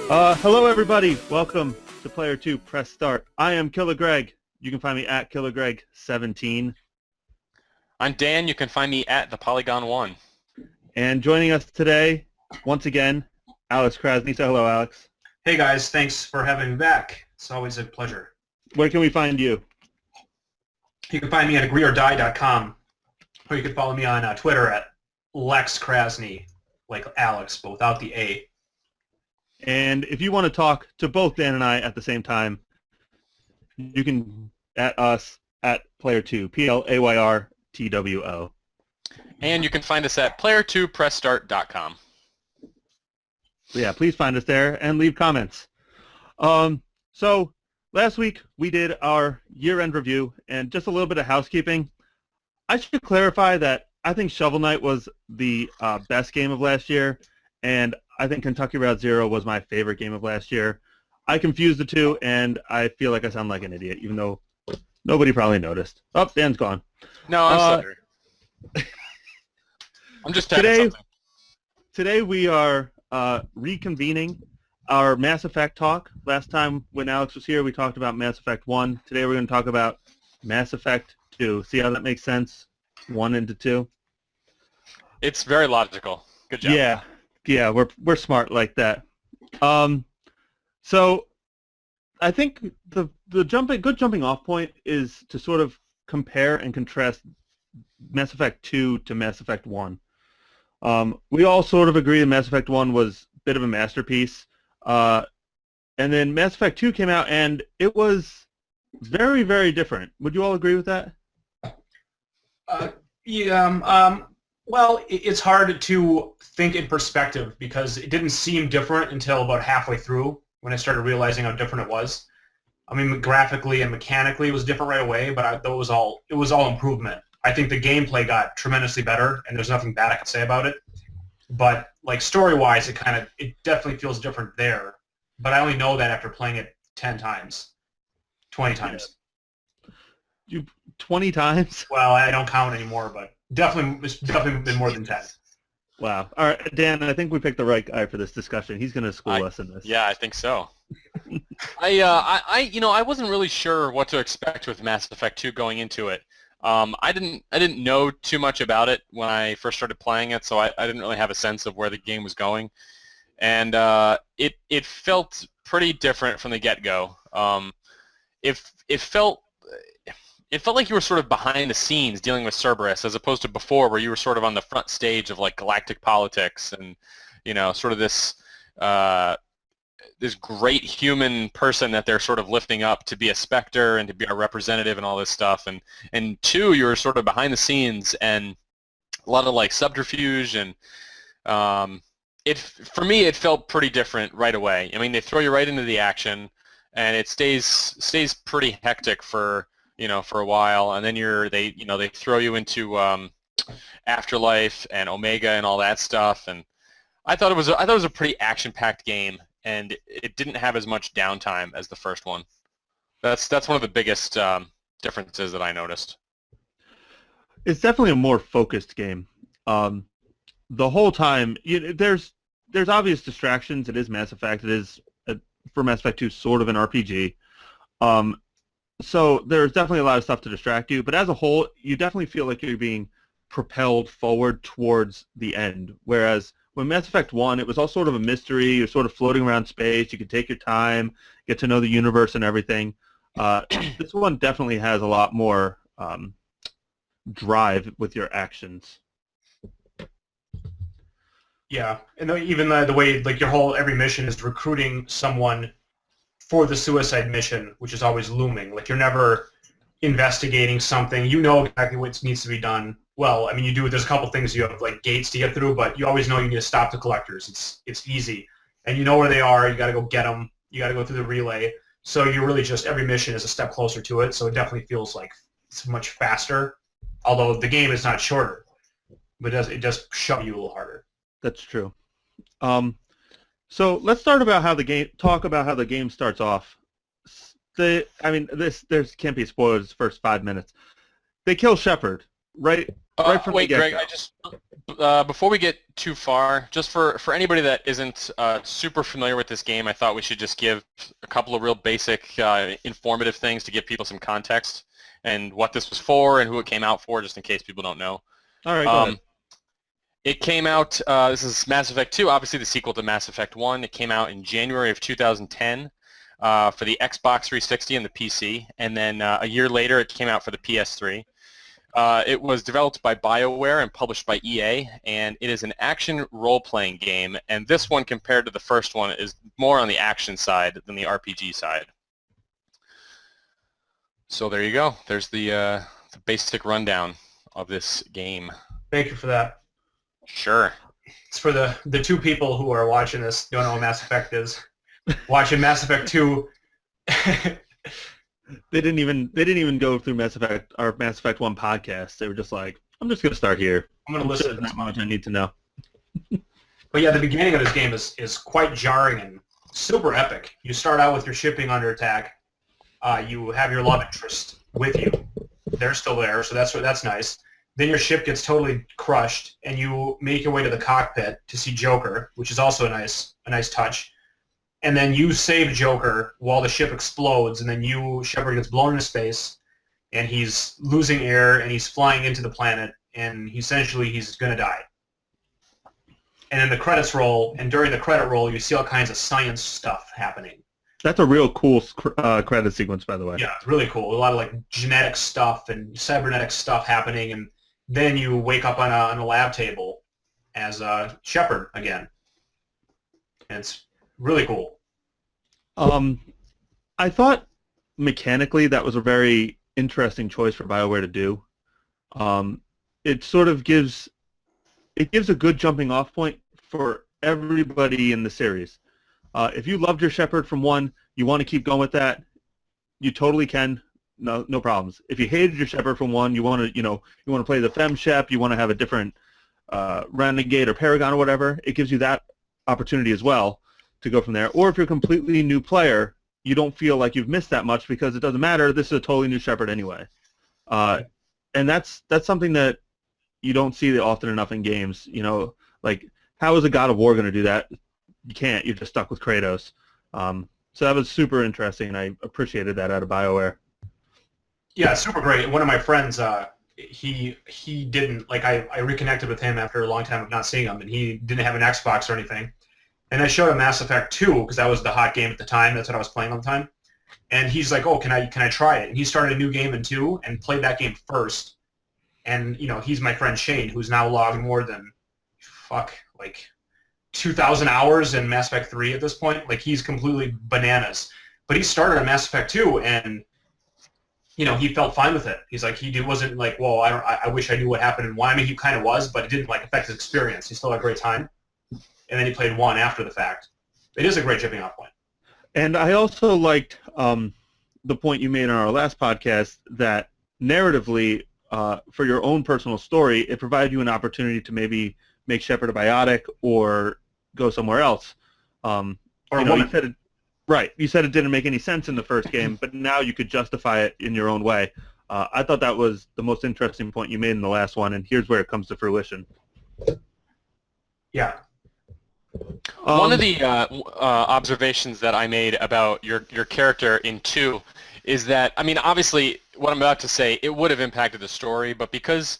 Hello everybody, welcome to Player 2 Press Start. I am killagreg. You can find me at killagreg17. I'm Dan. You can find me at the Polygon1. And joining us today, once again, Alex Krasny. So hello, Alex. Hey guys, thanks for having me back. It's always a pleasure. Where can we find you? You can find me at agreeordie.com, or you can follow me on Twitter at Lex Krasny, like Alex, but without the A. And if you want to talk to both Dan and I at the same time, you can at us at Player2, PLAYRTWO. And you can find us at player2pressstart.com. Yeah, please find us there and leave comments. So last week we did our year-end review, and just a little bit of housekeeping. I should clarify that I think Shovel Knight was the best game of last year, and I think Kentucky Route Zero was my favorite game of last year. I confused the two, and I feel like I sound like an idiot, even though nobody probably noticed. Oh, Dan's gone. No, I'm sorry. I'm just typing something. Today we are reconvening our Mass Effect talk. Last time when Alex was here, we talked about Mass Effect 1. Today we're going to talk about Mass Effect 2. See how that makes sense? 1 into 2. It's very logical. Good job. Yeah, we're smart like that. So I think the good jumping off point is to sort of compare and contrast Mass Effect 2 to Mass Effect 1. We all sort of agree that Mass Effect 1 was a bit of a masterpiece. And then Mass Effect 2 came out, and it was very, very different. Would you all agree with that? Well, it's hard to think in perspective because it didn't seem different until about halfway through when I started realizing how different it was. I mean, graphically and mechanically it was different right away, but it was all improvement. I think the gameplay got tremendously better, and there's nothing bad I can say about it. But like story-wise, it definitely feels different there. But I only know that after playing it 10 times, 20 times. 20 times? Well, I don't count anymore, but it's definitely been more than 10. Wow. All right, Dan, I think we picked the right guy for this discussion. He's going to school us in this. Yeah, I think so. I wasn't really sure what to expect with Mass Effect 2 going into it. I didn't know too much about it when I first started playing it, so I didn't really have a sense of where the game was going. And it felt pretty different from the get-go. It felt like you were sort of behind the scenes dealing with Cerberus, as opposed to before where you were sort of on the front stage of like galactic politics and, sort of this great human person that they're sort of lifting up to be a Spectre and to be a representative and all this stuff. And 2, you were sort of behind the scenes and a lot of like subterfuge, and for me it felt pretty different right away. I mean, they throw you right into the action, and it stays pretty hectic for a while, and then they throw you into Afterlife and Omega and all that stuff, and I thought it was a pretty action-packed game, and it didn't have as much downtime as the first one. That's one of the biggest differences that I noticed. It's definitely a more focused game. The whole time, there's obvious distractions. It is Mass Effect. It is for Mass Effect 2 sort of an RPG. So there's definitely a lot of stuff to distract you, but as a whole, you definitely feel like you're being propelled forward towards the end. Whereas when Mass Effect 1, it was all sort of a mystery. You're sort of floating around space. You can take your time, get to know the universe and everything. This one definitely has a lot more drive with your actions. Yeah, and even the way like every mission is recruiting someone for the suicide mission, which is always looming. Like, you're never investigating something. You know exactly what needs to be done. Well, I mean, you do. There's a couple things you have, like gates to get through, but you always know you need to stop the collectors. It's easy, and you know where they are. You got to go get them. You got to go through the relay. So you really just every mission is a step closer to it. So it definitely feels like it's much faster. Although the game is not shorter, but it does shove you a little harder. That's true. So let's talk about how the game starts off. This can't be spoiled. It's the first 5 minutes. They kill Shepard right Right from Wait, the Greg, get-go. I just before we get too far, just for anybody that isn't super familiar with this game, I thought we should just give a couple of real basic, informative things to give people some context and what this was for and who it came out for, just in case people don't know. All right, go ahead. It came out. This is Mass Effect 2, obviously the sequel to Mass Effect 1. It came out in January of 2010 for the Xbox 360 and the PC, and then a year later it came out for the PS3. It was developed by BioWare and published by EA, and it is an action role-playing game, and this one, compared to the first one, is more on the action side than the RPG side. So there you go. There's the basic rundown of this game. Thank you for that. Sure. It's for the two people who are watching this, don't know what Mass Effect is. Watching Mass Effect 2. They didn't even go through Mass Effect 1 podcast. They were just like, I'm just gonna start here. I'm gonna listen Sure to there's this. not much I need to know. But yeah, the beginning of this game is quite jarring and super epic. You start out with your shipping under attack. You have your love interest with you. They're still there, so that's nice. Then your ship gets totally crushed, and you make your way to the cockpit to see Joker, which is also a nice touch. And then you save Joker while the ship explodes, and then Shepard gets blown into space, and he's losing air, and he's flying into the planet, and essentially he's going to die. And then the credits roll, and during the credit roll, you see all kinds of science stuff happening. That's a real cool credit sequence, by the way. Yeah, really cool. A lot of like genetic stuff and cybernetic stuff happening, and then you wake up on a lab table as Shepard again. And it's really cool. I thought mechanically that was a very interesting choice for BioWare to do. It sort of gives a good jumping off point for everybody in the series. If you loved your Shepard from 1, you want to keep going with that, you totally can. No problems. If you hated your Shepard from 1, you want to play the Fem Shep, you want to have a different Renegade or Paragon or whatever, it gives you that opportunity as well to go from there. Or if you're a completely new player, you don't feel like you've missed that much because it doesn't matter. This is a totally new Shepard anyway. And that's something that you don't see often enough in games. Like, how is a God of War going to do that? You can't. You're just stuck with Kratos. So that was super interesting, and I appreciated that out of BioWare. Yeah, super great. One of my friends, he didn't, like, I reconnected with him after a long time of not seeing him, and he didn't have an Xbox or anything. And I showed him Mass Effect 2 because that was the hot game at the time. That's what I was playing all the time. And he's like, "Oh, can I try it?" And he started a new game in 2 and played that game first. And he's my friend Shane, who's now logged more than 2,000 hours in Mass Effect 3 at this point. Like, he's completely bananas. But he started on Mass Effect 2, and he felt fine with it. He's like, he wasn't like, "Well, I wish I knew what happened in 1." I mean, he kind of was, but it didn't affect his experience. He still had a great time. And then he played 1 after the fact. It is a great jumping off point. And I also liked the point you made on our last podcast that narratively, for your own personal story, it provided you an opportunity to maybe make Shepard a biotic or go somewhere else. Or a woman. You said it didn't make any sense in the first game, but now you could justify it in your own way. I thought that was the most interesting point you made in the last one, and here's where it comes to fruition. Yeah. One of the observations that I made about your character in 2 is that, I mean, obviously, what I'm about to say, it would have impacted the story, but because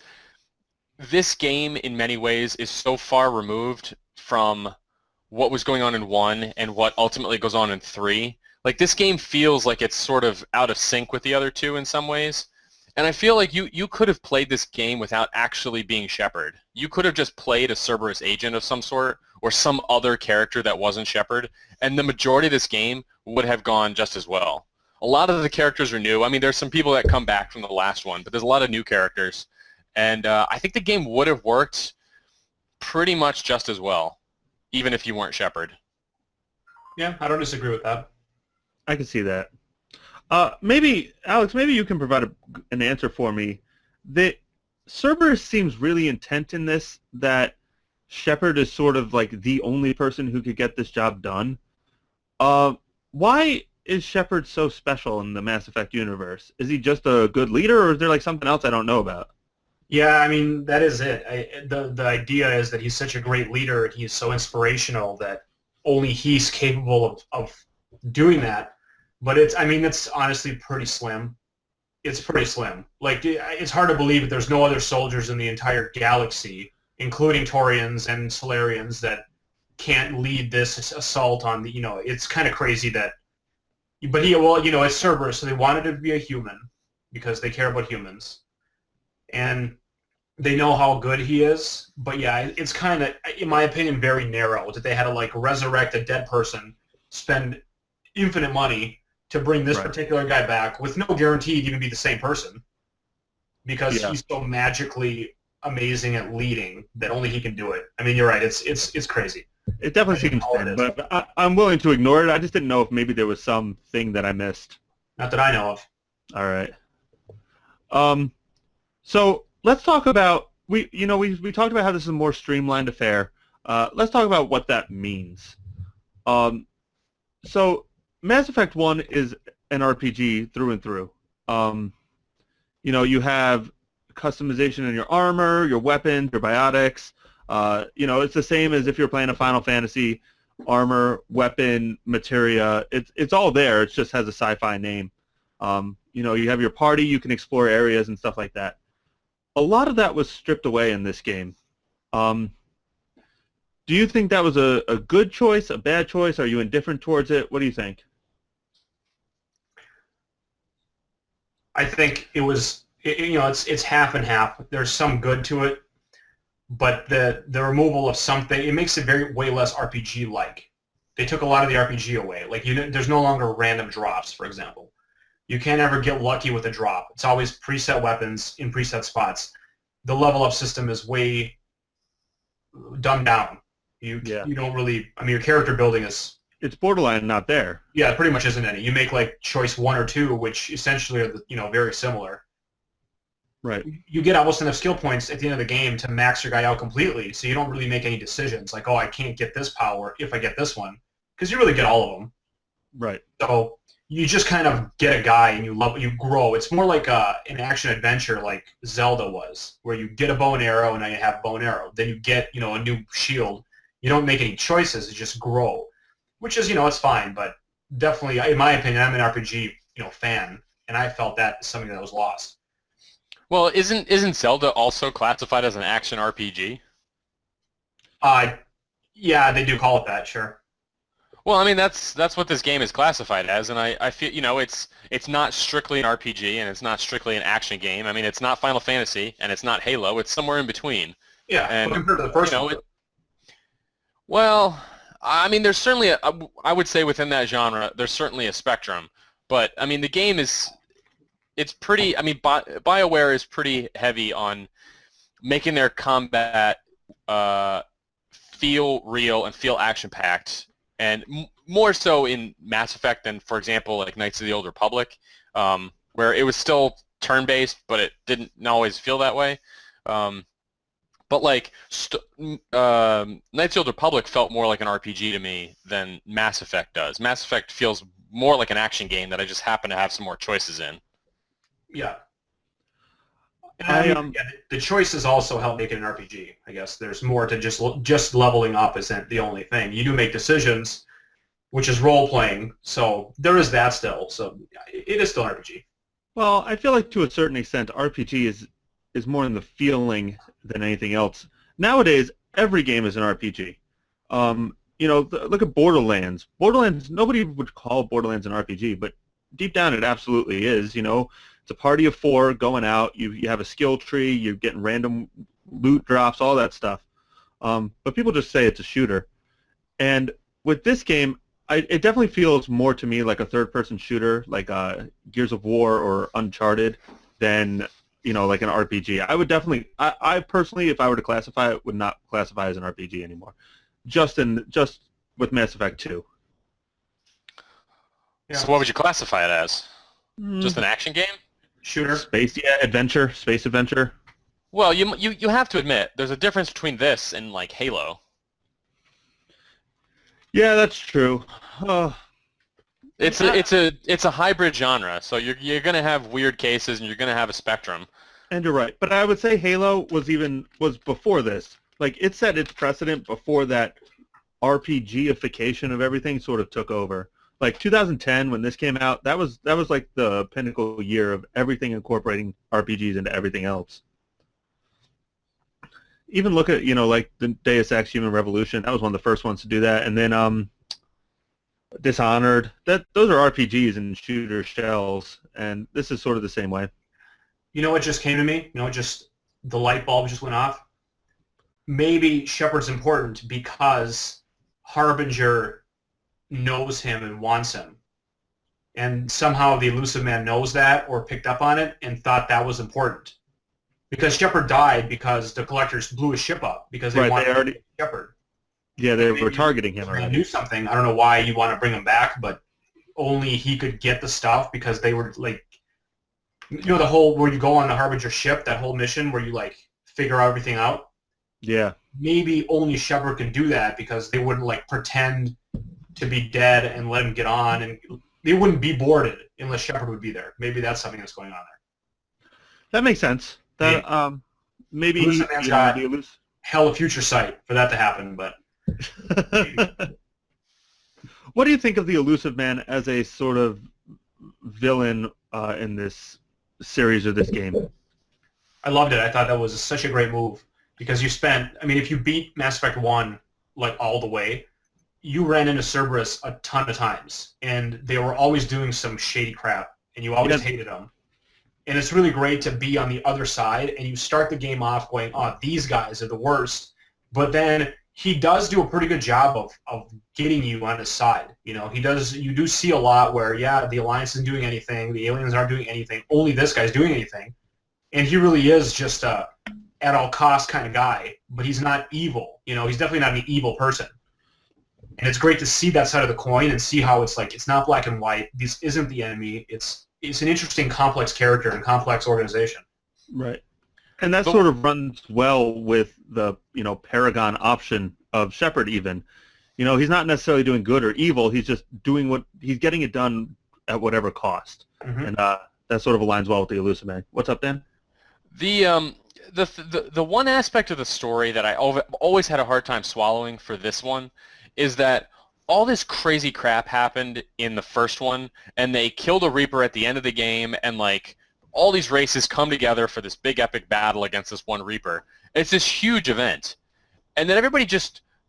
this game, in many ways, is so far removed from what was going on in 1 and what ultimately goes on in 3, like, this game feels like it's sort of out of sync with the other 2 in some ways. And I feel like you could have played this game without actually being Shepard. You could have just played a Cerberus agent of some sort or some other character that wasn't Shepard, and the majority of this game would have gone just as well. A lot of the characters are new. I mean, there's some people that come back from the last one, but there's a lot of new characters. And I think the game would have worked pretty much just as well, even if you weren't Shepard. Yeah, I don't disagree with that. I can see that. Maybe, Alex, maybe you can provide an answer for me. Cerberus seems really intent in this, that Shepard is sort of like the only person who could get this job done. Why is Shepard so special in the Mass Effect universe? Is he just a good leader, or is there like something else I don't know about? Yeah, I mean that is it. The idea is that he's such a great leader. He's so inspirational that only he's capable of doing that. But it's honestly pretty slim. It's pretty slim. Like it's hard to believe that there's no other soldiers in the entire galaxy, including Taurians and Solarians, that can't lead this assault on the. It's kind of crazy that. But it's Cerberus, so they wanted to be a human because they care about humans, and they know how good he is. But yeah, it's kind of, in my opinion, very narrow that they had to like resurrect a dead person, spend infinite money to bring this Right. particular guy back with no guarantee to even be the same person because Yeah. he's so magically amazing at leading that only he can do it. I mean, you're right. It's crazy. It definitely I think seems all it thin, is. but I'm willing to ignore it. I just didn't know if maybe there was something that I missed. Not that I know of. All right. So let's talk about we talked about how this is a more streamlined affair. Let's talk about what that means. Um, so Mass Effect 1 is an RPG through and through. You have customization in your armor, your weapons, your biotics. It's the same as if you're playing a Final Fantasy. Armor, weapon, materia. It's all there. It just has a sci-fi name. You have your party. You can explore areas and stuff like that. A lot of that was stripped away in this game. Do you think that was a good choice, a bad choice? Are you indifferent towards it? What do you think? I think it's half and half. There's some good to it, but the removal of something, it makes it way less RPG like. They took a lot of the RPG away. Like there's no longer random drops, for example. You can't ever get lucky with a drop. It's always preset weapons in preset spots. The level up system is way dumbed down. You don't really. I mean, your character building is. It's borderline not there. Yeah, it pretty much isn't any. You make like choice 1 or 2, which essentially are very similar. Right. You get almost enough skill points at the end of the game to max your guy out completely, so you don't really make any decisions like, oh, I can't get this power if I get this one, because you really get all of them. Right. So you just kind of get a guy and you grow. It's more like an action adventure like Zelda was, where you get a bow and arrow and now you have bow and arrow. Then you get a new shield. You don't make any choices; you just grow, which is it's fine. But definitely, in my opinion, I'm an RPG fan, and I felt that is something that was lost. Well, isn't Zelda also classified as an action RPG? Yeah, they do call it that, sure. Well, I mean that's what this game is classified as, and I feel it's not strictly an RPG and it's not strictly an action game. I mean it's not Final Fantasy and it's not Halo. It's somewhere in between. Yeah, and but compared to the first one. Well, I mean there's certainly I would say within that genre there's certainly a spectrum, but I mean the game it's pretty. I mean BioWare is pretty heavy on making their combat feel real and feel action packed. And more so in Mass Effect than, for example, like Knights of the Old Republic, where it was still turn-based, but it didn't always feel that way. But like Knights of the Old Republic felt more like an RPG to me than Mass Effect does. Mass Effect feels more like an action game that I just happen to have some more choices in. Yeah. And the choices also help make it an RPG. I guess there's more to just leveling up isn't the only thing. You do make decisions, which is role playing. So there is that still. So it is still an RPG. Well, I feel like to a certain extent, RPG is more in the feeling than anything else. Nowadays, every game is an RPG. Look at Borderlands. Borderlands, nobody would call Borderlands an RPG, but deep down it absolutely is. It's a party of 4 going out. You have a skill tree. You're getting random loot drops, all that stuff. But people just say it's a shooter. And with this game, it definitely feels more to me like a third-person shooter, like Gears of War or Uncharted, than like an RPG. I would definitely, I personally, if I were to classify it, would not classify as an RPG anymore. Just with Mass Effect 2. Yeah. So what would you classify it as? Just an action game? Shooter. Space adventure. Well, you have to admit there's a difference between this and like Halo. Yeah, that's true. It's a hybrid genre, so you're gonna have weird cases and you're gonna have a spectrum. And you're right, but I would say Halo was before this. Like it set its precedent before that RPGification of everything sort of took over. Like 2010 when this came out, that was like the pinnacle year of everything incorporating RPGs into everything else. Even look at like the Deus Ex Human Revolution. That was one of the first ones to do that, and then Dishonored. Those are RPGs and shooter shells, and this is sort of the same way. You know what just came to me? Just the light bulb just went off. Maybe Shepard's important because Harbinger knows him and wants him. And somehow the Elusive Man knows that or picked up on it and thought that was important. Because Shepard died because the Collectors blew his ship up because they wanted Shepard. Yeah, they were targeting him already. They knew something. I don't know why you want to bring him back, but only he could get the stuff because they were like, the whole where you go on the Harbinger ship, that whole mission where you like figure everything out. Yeah. Maybe only Shepard can do that because they wouldn't like pretend to be dead and let him get on, and they wouldn't be boarded unless Shepard would be there. Maybe that's something that's going on there. That makes sense. That maybe Elusive Man's got hell of future sight for that to happen, but. What do you think of the Elusive Man as a sort of villain in this series or this game? I loved it. I thought that was such a great move because if you beat Mass Effect 1 like all the way, you ran into Cerberus a ton of times, and they were always doing some shady crap, and you always hated them. And it's really great to be on the other side, and you start the game off going, oh, these guys are the worst, but then he does do a pretty good job of getting you on his side. You do see a lot where, the Alliance isn't doing anything, the aliens aren't doing anything, only this guy's doing anything. And he really is just a at all costs kind of guy, but he's not evil. He's definitely not an evil person. And it's great to see that side of the coin and see how it's like, it's not black and white. This isn't the enemy. It's an interesting, complex character and complex organization. Right. And that sort of runs well with the, Paragon option of Shepard even. He's not necessarily doing good or evil. He's just doing he's getting it done at whatever cost. Mm-hmm. And that sort of aligns well with the Elusive Man. What's up, Dan? The one aspect of the story that I always had a hard time swallowing for this one is that all this crazy crap happened in the first one, and they killed a Reaper at the end of the game, and like all these races come together for this big epic battle against this one Reaper. It's this huge event, and then everybody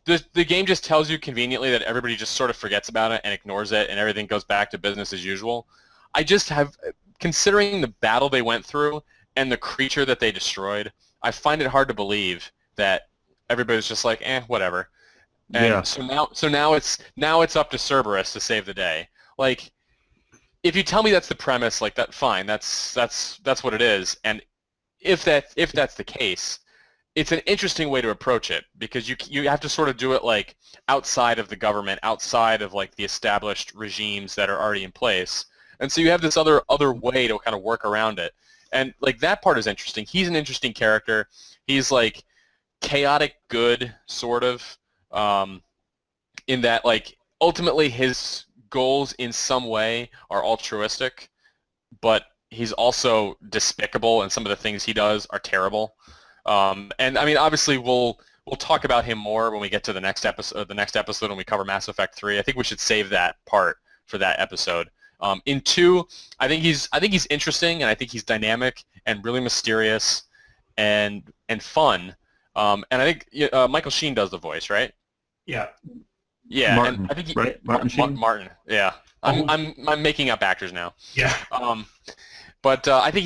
the game just tells you conveniently that everybody just sort of forgets about it and ignores it, and everything goes back to business as usual. I just have, considering the battle they went through and the creature that they destroyed, I find it hard to believe that everybody's just like, whatever. And yeah. So now it's up to Cerberus to save the day. Like, if you tell me that's the premise, like that, fine. That's what it is. And if that's the case, it's an interesting way to approach it because you have to sort of do it like outside of the government, outside of like the established regimes that are already in place. And so you have this other way to kind of work around it. And like that part is interesting. He's an interesting character. He's like chaotic good, sort of, in that like ultimately his goals in some way are altruistic, but he's also despicable, and some of the things he does are terrible. And I mean, obviously, we'll talk about him more when we get to the next episode. The next episode when we cover Mass Effect 3. I think we should save that part for that episode. In 2, I think he's interesting, and I think he's dynamic and really mysterious and fun. And I think Michael Sheen does the voice, right? Yeah. Yeah, Martin, and I think right? Martin Sheen? Martin. Yeah, I'm making up actors now. Yeah. But I think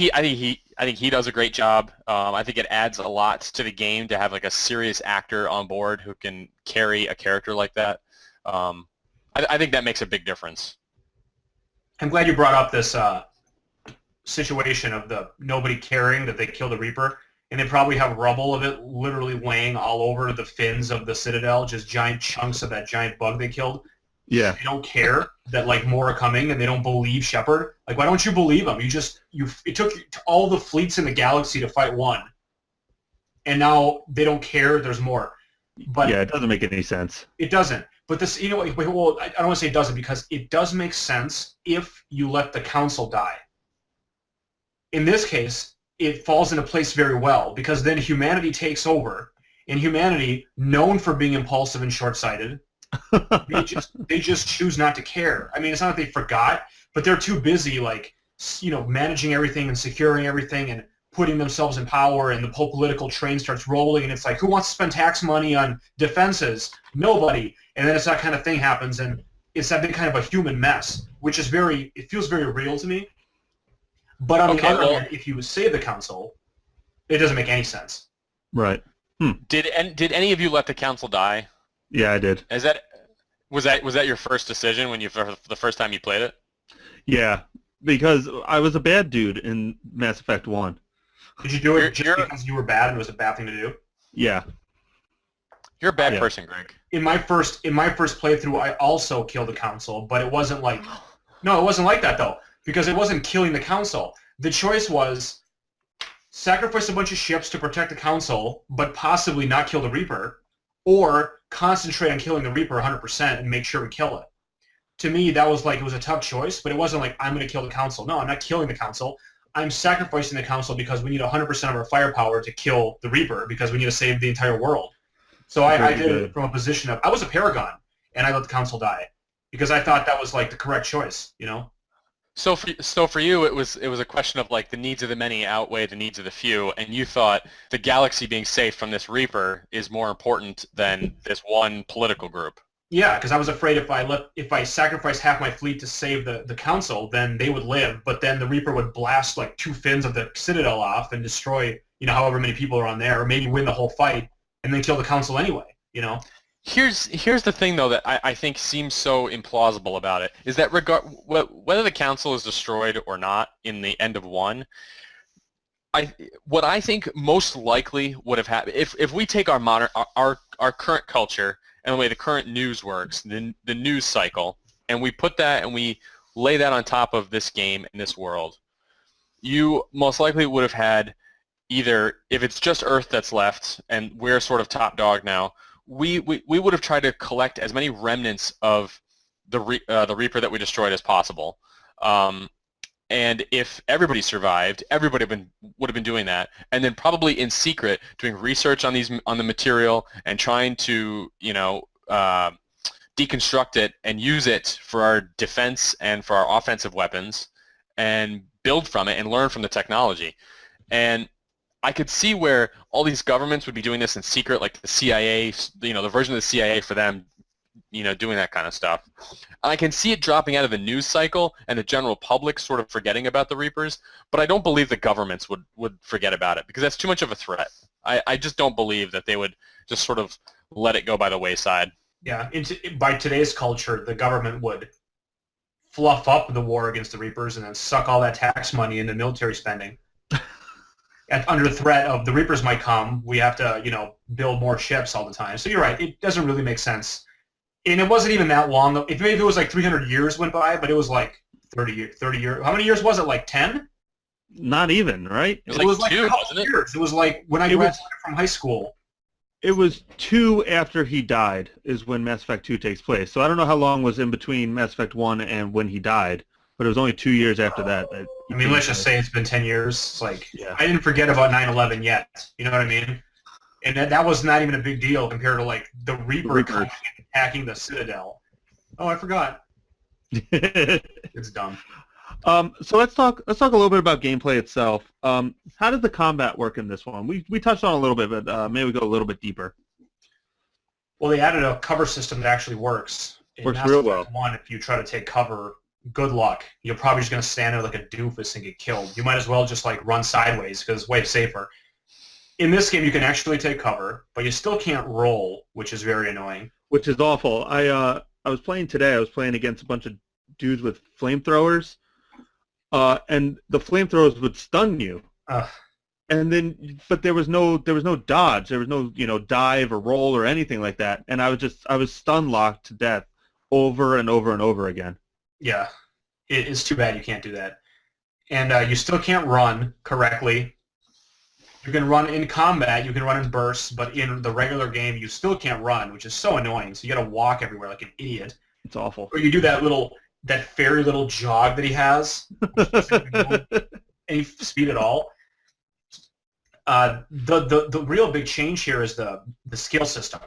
he does a great job. I think it adds a lot to the game to have like a serious actor on board who can carry a character like that. I think that makes a big difference. I'm glad you brought up this situation of the nobody caring that they killed the Reaper, and they probably have rubble of it literally laying all over the fins of the Citadel, just giant chunks of that giant bug they killed. Yeah. They don't care that like more are coming, and they don't believe Shepard. Like, why don't you believe him? It took all the fleets in the galaxy to fight one, and now they don't care. There's more. But yeah, it doesn't make any sense. It doesn't. But this, well, I don't want to say it doesn't, because it does make sense if you let the Council die. In this case, it falls into place very well, because then humanity takes over, and humanity, known for being impulsive and short-sighted, they just choose not to care. I mean, it's not that they forgot, but they're too busy, like, managing everything and securing everything and putting themselves in power, and the whole political train starts rolling, and it's like, who wants to spend tax money on defenses? Nobody. And then it's that kind of thing happens, and it's that big kind of a human mess, which is it feels very real to me. But on the other hand, if you save the council, it doesn't make any sense. Right. Did any of you let the council die? Yeah, I did. Was that your first decision when the first time you played it? Yeah, because I was a bad dude in Mass Effect 1. Did you do it because you were bad and it was a bad thing to do? Yeah. You're a bad person, Greg. In my first playthrough, I also killed the council, but it wasn't like that though, because it wasn't killing the council. The choice was sacrifice a bunch of ships to protect the council, but possibly not kill the Reaper, or concentrate on killing the Reaper 100% and make sure we kill it. To me, that was like, it was a tough choice, but it wasn't like, I'm going to kill the council. No, I'm not killing the council. I'm sacrificing the council because we need 100% of our firepower to kill the Reaper, because we need to save the entire world. So I did it from a position of, I was a paragon, and I let the council die, because I thought that was like the correct choice, So for you, it was a question of like the needs of the many outweigh the needs of the few, and you thought the galaxy being safe from this Reaper is more important than this one political group. Yeah, because I was afraid if I sacrificed half my fleet to save the council, then they would live, but then the Reaper would blast like 2 fins of the Citadel off and destroy, however many people are on there, or maybe win the whole fight and then kill the council anyway, Here's the thing, though, that I think seems so implausible about it, is that whether the council is destroyed or not in the end of 1, what I think most likely would have happened, if we take our current culture and the way the current news works, the news cycle, and we put that and we lay that on top of this game and this world, you most likely would have had either, if it's just Earth that's left and we're sort of top dog now, we would have tried to collect as many remnants of the Reaper that we destroyed as possible. And if everybody survived, everybody would have been doing that, and then probably in secret doing research on the material and trying to deconstruct it and use it for our defense and for our offensive weapons, and build from it and learn from the technology. And I could see where all these governments would be doing this in secret, like the CIA, the version of the CIA for them, doing that kind of stuff. I can see it dropping out of the news cycle and the general public sort of forgetting about the Reapers, but I don't believe the governments would forget about it, because that's too much of a threat. I just don't believe that they would just sort of let it go by the wayside. Yeah, by today's culture, the government would fluff up the war against the Reapers and then suck all that tax money into military spending. And under threat of the Reapers might come, we have to, build more ships all the time. So you're right, it doesn't really make sense. And it wasn't even that long. Maybe it was like 300 years went by, but it was like 30 years. How many years was it? Like 10? Not even, right? It was like 2, a couple wasn't it? years. It was like when I graduated from high school. It was 2 after he died is when Mass Effect 2 takes place. So I don't know how long was in between Mass Effect 1 and when he died, but it was only 2 years after that. I mean, let's just say it's been 10 years. It's like, yeah. I didn't forget about 9/11 yet. You know what I mean? And that was not even a big deal compared to, like, the Reaper coming and attacking the Citadel. Oh, I forgot. It's dumb. So let's talk a little bit about gameplay itself. How did the combat work in this one? We touched on it a little bit, but maybe we go a little bit deeper. Well, they added a cover system that actually works. Works real well. One, if you try to take cover, good luck. You're probably just going to stand there like a doofus and get killed. You might as well just like run sideways because it's way safer. In this game, you can actually take cover, but you still can't roll, which is very annoying. Which is awful. I was playing today. I was playing against a bunch of dudes with flamethrowers, and the flamethrowers would stun you. And then, but there was no dodge. There was no dive or roll or anything like that. And I was stun locked to death over and over and over again. Yeah, it's too bad you can't do that. And you still can't run correctly. You can run in combat, you can run in bursts, but in the regular game you still can't run, which is so annoying. So you got to walk everywhere like an idiot. It's awful. Or you do that fairy little jog that he has, any speed at all. The real big change here is the skill system.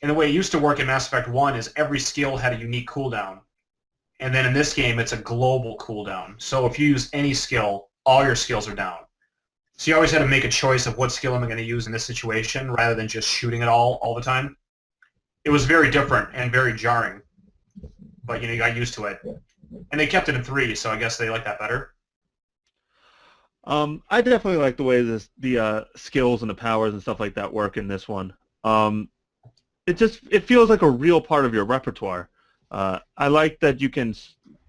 And the way it used to work in Mass Effect 1 is every skill had a unique cooldown. And then in this game, it's a global cooldown. So if you use any skill, all your skills are down. So you always had to make a choice of what skill am I going to use in this situation rather than just shooting it all the time. It was very different and very jarring. But, you got used to it. And they kept it in 3, so I guess they like that better. I definitely like the way the skills and the powers and stuff like that work in this one. It feels like a real part of your repertoire. I like that you can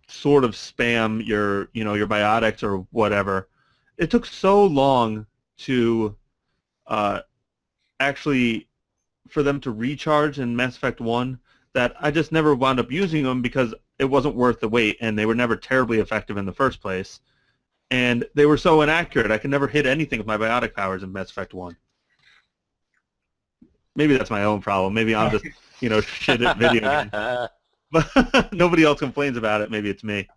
sort of spam your biotics or whatever. It took so long to actually for them to recharge in Mass Effect 1 that I just never wound up using them because it wasn't worth the wait, and they were never terribly effective in the first place. And they were so inaccurate, I could never hit anything with my biotic powers in Mass Effect 1. Maybe that's my own problem. Maybe I'm just, shit at video games. But nobody else complains about it. Maybe it's me.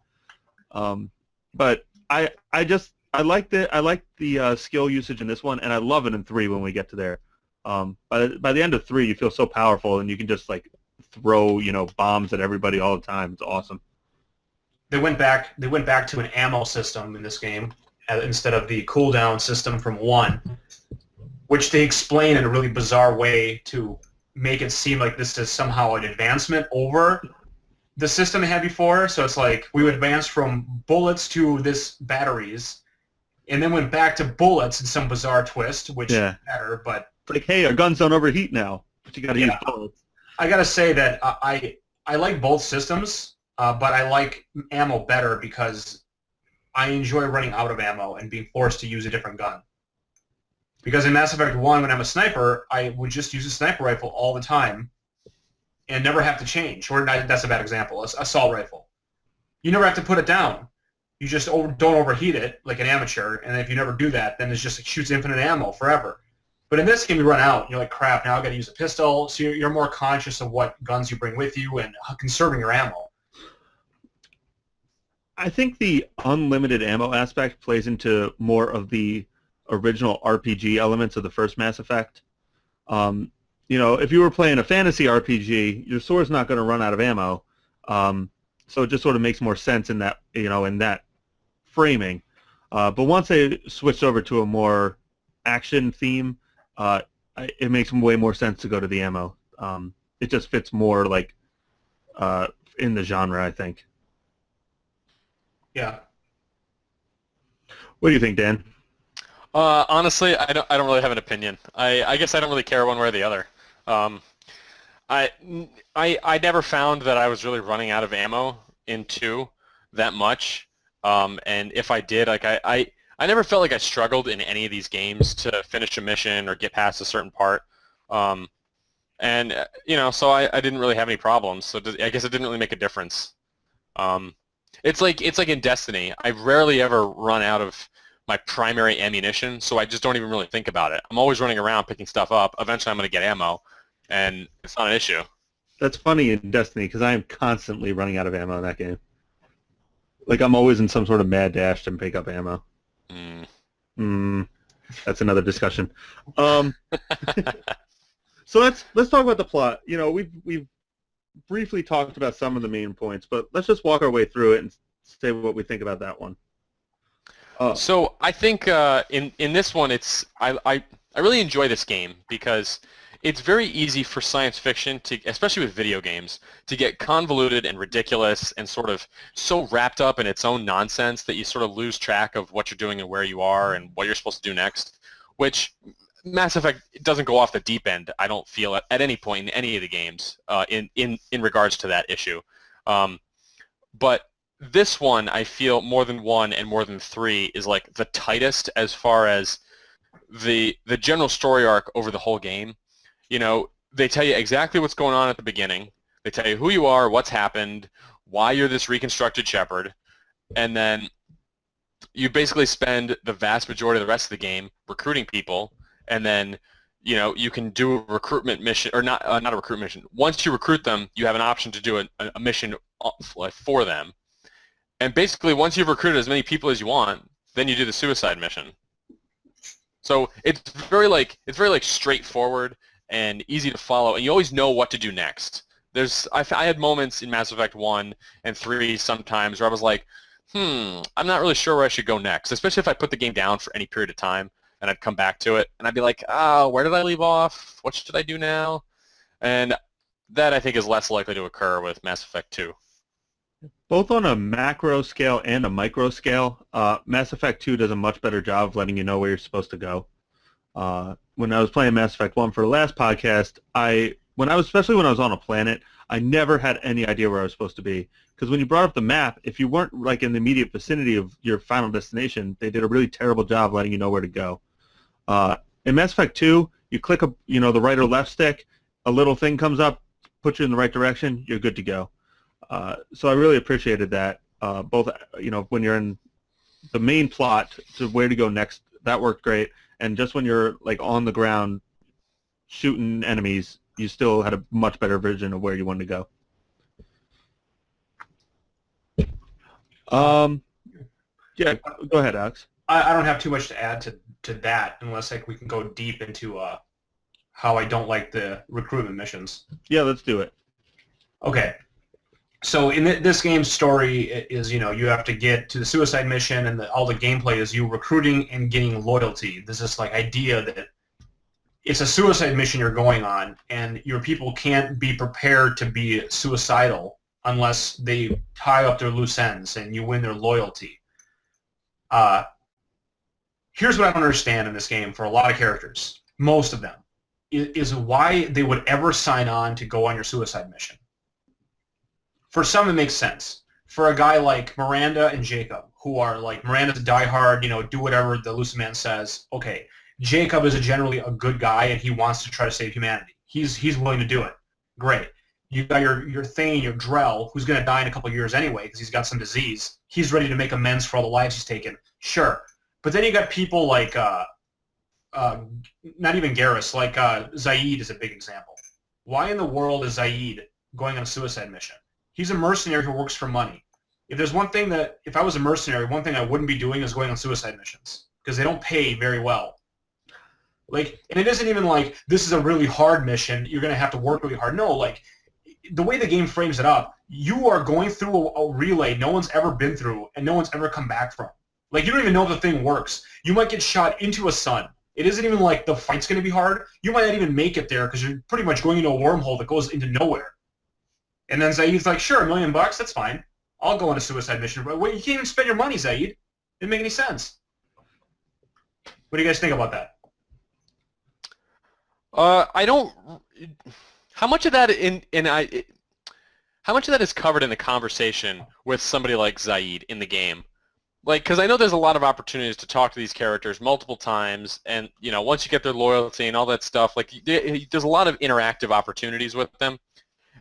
But I like the skill usage in this one, and I love it in 3 when we get to there. By the end of 3, you feel so powerful, and you can just like throw bombs at everybody all the time. It's awesome. They went back to an ammo system in this game instead of the cooldown system from 1, which they explain in a really bizarre way to make it seem like this is somehow an advancement over the system they had before. So it's like we would advance from bullets to this batteries, and then went back to bullets in some bizarre twist, which is better. But it's like, hey, our guns don't overheat now, but you got to use bullets. I got to say that I like both systems, but I like ammo better because I enjoy running out of ammo and being forced to use a different gun. Because in Mass Effect 1, when I'm a sniper, I would just use a sniper rifle all the time and never have to change. Or that's a bad example. Assault rifle. You never have to put it down. You just don't overheat it like an amateur, and if you never do that, then it shoots infinite ammo forever. But in this game, you run out. You're like, crap, now I've got to use a pistol. So you're more conscious of what guns you bring with you and conserving your ammo. I think the unlimited ammo aspect plays into more of the original RPG elements of the first Mass Effect. If you were playing a fantasy RPG, your sword's not going to run out of ammo. So it just sort of makes more sense in that, in that framing. But once they switched over to a more action theme, it makes way more sense to go to the ammo. It just fits more like in the genre, I think. Yeah. What do you think, Dan? Honestly, I don't really have an opinion. I guess I don't really care one way or the other. I never found that I was really running out of ammo in 2 that much. And if I did, like I never felt like I struggled in any of these games to finish a mission or get past a certain part. So I didn't really have any problems. So I guess it didn't really make a difference. It's like in Destiny. I rarely ever run out of my primary ammunition, so I just don't even really think about it. I'm always running around picking stuff up. Eventually I'm going to get ammo, and it's not an issue. That's funny in Destiny, because I am constantly running out of ammo in that game. Like, I'm always in some sort of mad dash to pick up ammo. That's another discussion. So let's talk about the plot. We've briefly talked about some of the main points, but let's just walk our way through it and say what we think about that one. So I think in this one, I really enjoy this game because it's very easy for science fiction to, especially with video games, to get convoluted and ridiculous and sort of so wrapped up in its own nonsense that you sort of lose track of what you're doing and where you are and what you're supposed to do next, which Mass Effect doesn't go off the deep end, I don't feel, at any point in any of the games in regards to that issue. But this one, I feel, more than 1 and more than 3 is like the tightest as far as the general story arc over the whole game. They tell you exactly what's going on at the beginning. They tell you who you are, what's happened, why you're this reconstructed Shepard, and then you basically spend the vast majority of the rest of the game recruiting people, and then you can do a recruitment mission, or not a recruitment mission. Once you recruit them, you have an option to do a mission for them. And basically, once you've recruited as many people as you want, then you do the suicide mission. So it's very straightforward and easy to follow, and you always know what to do next. I had moments in Mass Effect 1 and 3 sometimes where I was like, I'm not really sure where I should go next, especially if I put the game down for any period of time and I'd come back to it and I'd be like, where did I leave off? What should I do now? And that I think is less likely to occur with Mass Effect 2. Both on a macro scale and a micro scale, Mass Effect 2 does a much better job of letting you know where you're supposed to go. When I was playing Mass Effect 1 for the last podcast, especially when I was on a planet, I never had any idea where I was supposed to be. Because when you brought up the map, if you weren't like in the immediate vicinity of your final destination, they did a really terrible job letting you know where to go. In Mass Effect 2, you click the right or left stick, a little thing comes up, puts you in the right direction, you're good to go. So I really appreciated that. Both, when you're in the main plot to where to go next, that worked great. And just when you're like on the ground shooting enemies, you still had a much better vision of where you wanted to go. Yeah, go ahead, Alex. I don't have too much to add to that unless like we can go deep into how I don't like the recruitment missions. Yeah, let's do it. Okay. So in this game's story is, you have to get to the suicide mission, and all the gameplay is you recruiting and getting loyalty. There's this like idea that it's a suicide mission you're going on, and your people can't be prepared to be suicidal unless they tie up their loose ends and you win their loyalty. Here's what I don't understand in this game for a lot of characters, most of them, is why they would ever sign on to go on your suicide mission. For some, it makes sense. For a guy like Miranda and Jacob, who are like, Miranda's a diehard, do whatever the loose man says. Okay, Jacob is generally a good guy, and he wants to try to save humanity. He's willing to do it. Great. You got your Thane, your Drell, who's going to die in a couple of years anyway because he's got some disease. He's ready to make amends for all the lives he's taken. Sure. But then you got people like, not even Garrus, like Zaid is a big example. Why in the world is Zaid going on a suicide mission? He's a mercenary who works for money. If there's one thing if I was a mercenary, one thing I wouldn't be doing is going on suicide missions because they don't pay very well. Like, and it isn't even like this is a really hard mission. You're going to have to work really hard. No, like the way the game frames it up, you are going through a relay no one's ever been through and no one's ever come back from. Like, you don't even know if the thing works. You might get shot into a sun. It isn't even like the fight's going to be hard. You might not even make it there because you're pretty much going into a wormhole that goes into nowhere. And then Zaid's like, sure, $1 million, that's fine. I'll go on a suicide mission. But wait, you can't even spend your money, Zaid. Didn't make any sense. What do you guys think about that? I don't. How much of that how much of that is covered in the conversation with somebody like Zaid in the game? Like, because I know there's a lot of opportunities to talk to these characters multiple times, and once you get their loyalty and all that stuff, like there's a lot of interactive opportunities with them.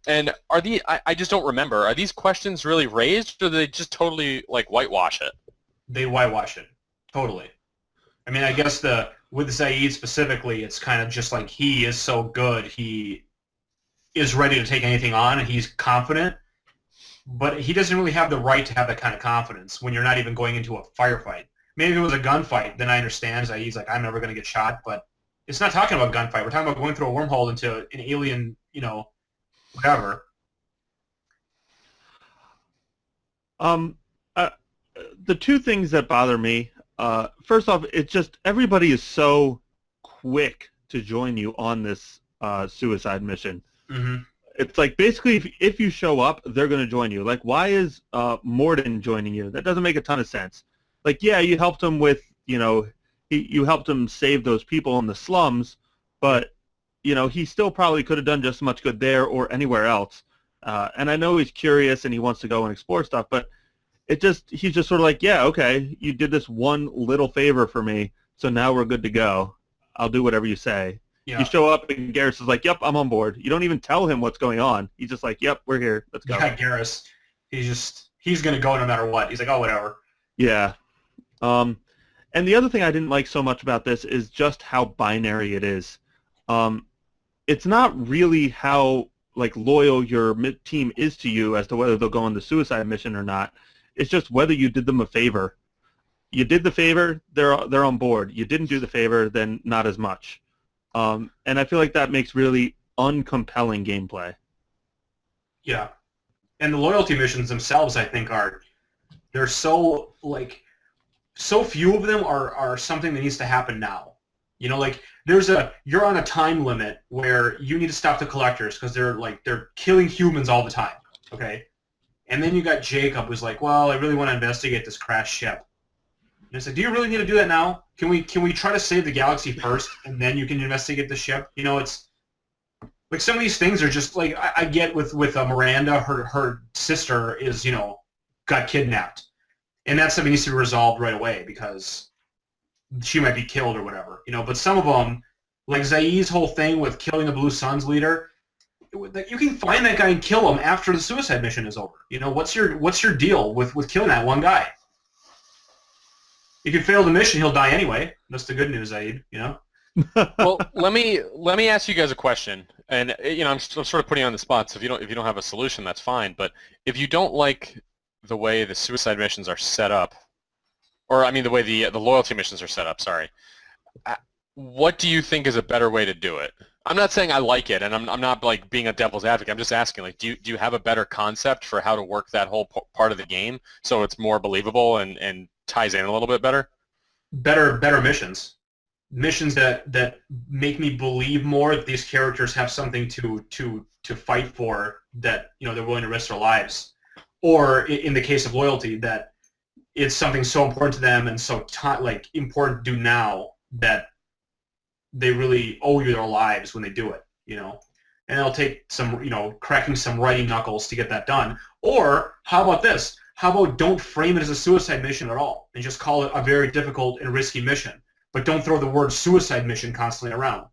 And I just don't remember. Are these questions really raised, or do they just totally like whitewash it? They whitewash it, totally. I mean, I guess with Zaid specifically, it's kind of just like he is so good, he is ready to take anything on, and he's confident. But he doesn't really have the right to have that kind of confidence when you're not even going into a firefight. Maybe if it was a gunfight, then I understand. Zaid's like, I'm never going to get shot, but it's not talking about gunfight. We're talking about going through a wormhole into an alien, whatever. The two things that bother me, first off, it's just everybody is so quick to join you on this suicide mission. Mm-hmm. It's like basically if you show up, they're going to join you. Like, why is Morden joining you? That doesn't make a ton of sense. Like, yeah, you helped him with, you helped him save those people in the slums, but he still probably could have done just as much good there or anywhere else. And I know he's curious and he wants to go and explore stuff, but he's just sort of like, yeah, okay, you did this one little favor for me, so now we're good to go. I'll do whatever you say. Yeah. You show up and Garrus is like, yep, I'm on board. You don't even tell him what's going on. He's just like, yep, we're here. Let's go. Yeah, Garrus. He's going to go no matter what. He's like, oh, whatever. Yeah. And the other thing I didn't like so much about this is just how binary it is. It's not really how loyal your team is to you as to whether they'll go on the suicide mission or not. It's just whether you did them a favor. you did the favor, they're on board. You didn't do the favor, then not as much. And I feel like that makes really uncompelling gameplay. Yeah. And the loyalty missions themselves, I think, they're so, like, so few of them are something that needs to happen now. You know, like, you're on a time limit where you need to stop the collectors because they're killing humans all the time, okay? And then you got Jacob who's like, well, I really want to investigate this crashed ship. And I said, do you really need to do that now? Can we try to save the galaxy first, and then you can investigate the ship? You know, it's like some of these things are just like I get with Miranda, her sister is, you know, got kidnapped, and that stuff needs to be resolved right away because she might be killed or whatever, you know. But some of them, like Zaid's whole thing with killing the Blue Suns leader, you can find that guy and kill him after the suicide mission is over. You know, what's your deal with killing that one guy? If you fail the mission, he'll die anyway. That's the good news, Zaid. You know. Well, let me ask you guys a question, and you know, I'm sort of putting you on the spot. So if you don't have a solution, that's fine. But if you don't like the way the suicide missions are set up, or I mean the way the loyalty missions are set up, sorry, what do you think is a better way to do it? I'm not saying I like it, and I'm not like being a devil's advocate. I'm just asking, like, do you have a better concept for how to work that whole part of the game so it's more believable and ties in a little bit better? Better missions. Missions that make me believe more that these characters have something to fight for, that, you know, they're willing to risk their lives, or in the case of loyalty, that it's something so important to them and so important to do now that they really owe you their lives when they do it, you know. And it'll take some, you know, cracking some writing knuckles to get that done. Or how about this? How about don't frame it as a suicide mission at all and just call it a very difficult and risky mission? But don't throw the word suicide mission constantly around.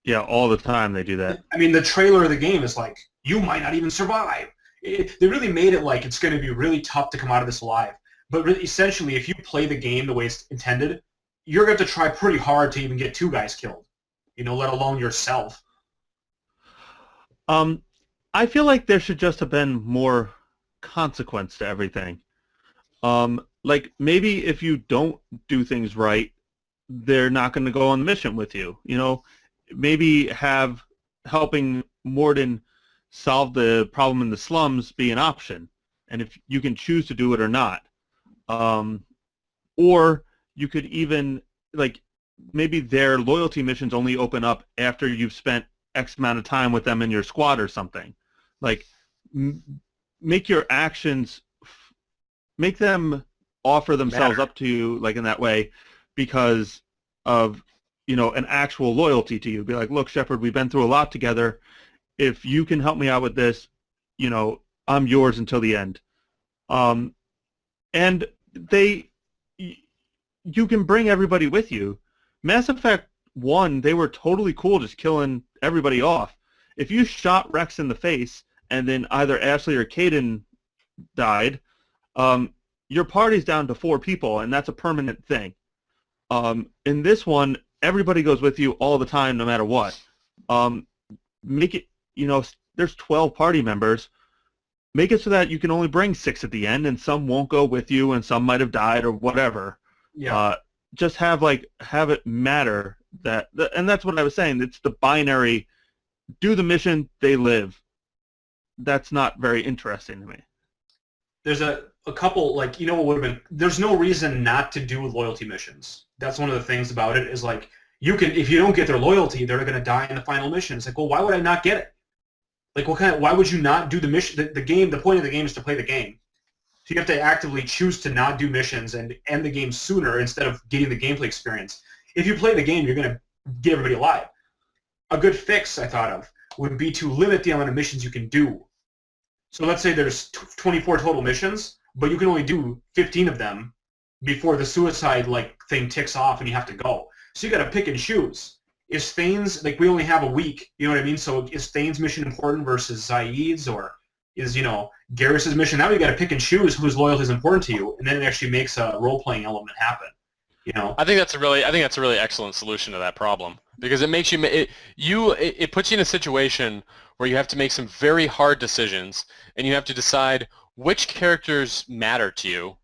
Yeah, all the time they do that. I mean, the trailer of the game is like, you might not even survive. They really made it like it's going to be really tough to come out of this alive. But really, essentially, if you play the game the way it's intended, you're going to have to try pretty hard to even get 2 guys killed, you know, let alone yourself. I feel like there should just have been more consequence to everything. Like, maybe if you don't do things right, they're not going to go on the mission with you. You know, maybe have helping Morden solve the problem in the slums be an option, and if you can choose to do it or not. Or you could even, like, maybe their loyalty missions only open up after you've spent X amount of time with them in your squad or something. Like, make your actions, make them offer themselves up to you, like, in that way, because of, you know, an actual loyalty to you. Be like, look, Shepard, we've been through a lot together. If you can help me out with this, you know, I'm yours until the end. And you can bring everybody with you. Mass Effect 1, they were totally cool just killing everybody off. If you shot Rex in the face and then either Ashley or Kaidan died, your party's down to 4 people, and that's a permanent thing. In this one, everybody goes with you all the time, no matter what. Make it, you know, there's 12 party members. Make it so that you can only bring 6 at the end, and some won't go with you, and some might have died or whatever. Yeah. Just have it matter that, and that's what I was saying. It's the binary. Do the mission, they live. That's not very interesting to me. There's a couple, like, you know what would have been, there's no reason not to do loyalty missions. That's one of the things about it, is like, you can, if you don't get their loyalty, they're going to die in the final mission. It's like, well, why would I not get it? Like, why would you not do the mission? The game, the point of the game is to play the game. So you have to actively choose to not do missions and end the game sooner instead of getting the gameplay experience. If you play the game, you're going to get everybody alive. A good fix, I thought of, would be to limit the amount of missions you can do. So let's say there's 24 total missions, but you can only do 15 of them before the suicide thing ticks off and you have to go. So you got to pick and choose. Is Thane's, like, we only have a week, you know what I mean? So is Thane's mission important versus Zaid's, or is, you know, Garrus's mission? Now you got to pick and choose whose loyalty is important to you, and then it actually makes a role-playing element happen. You know, I think that's a really excellent solution to that problem, because it makes it puts you in a situation where you have to make some very hard decisions, and you have to decide which characters matter to you,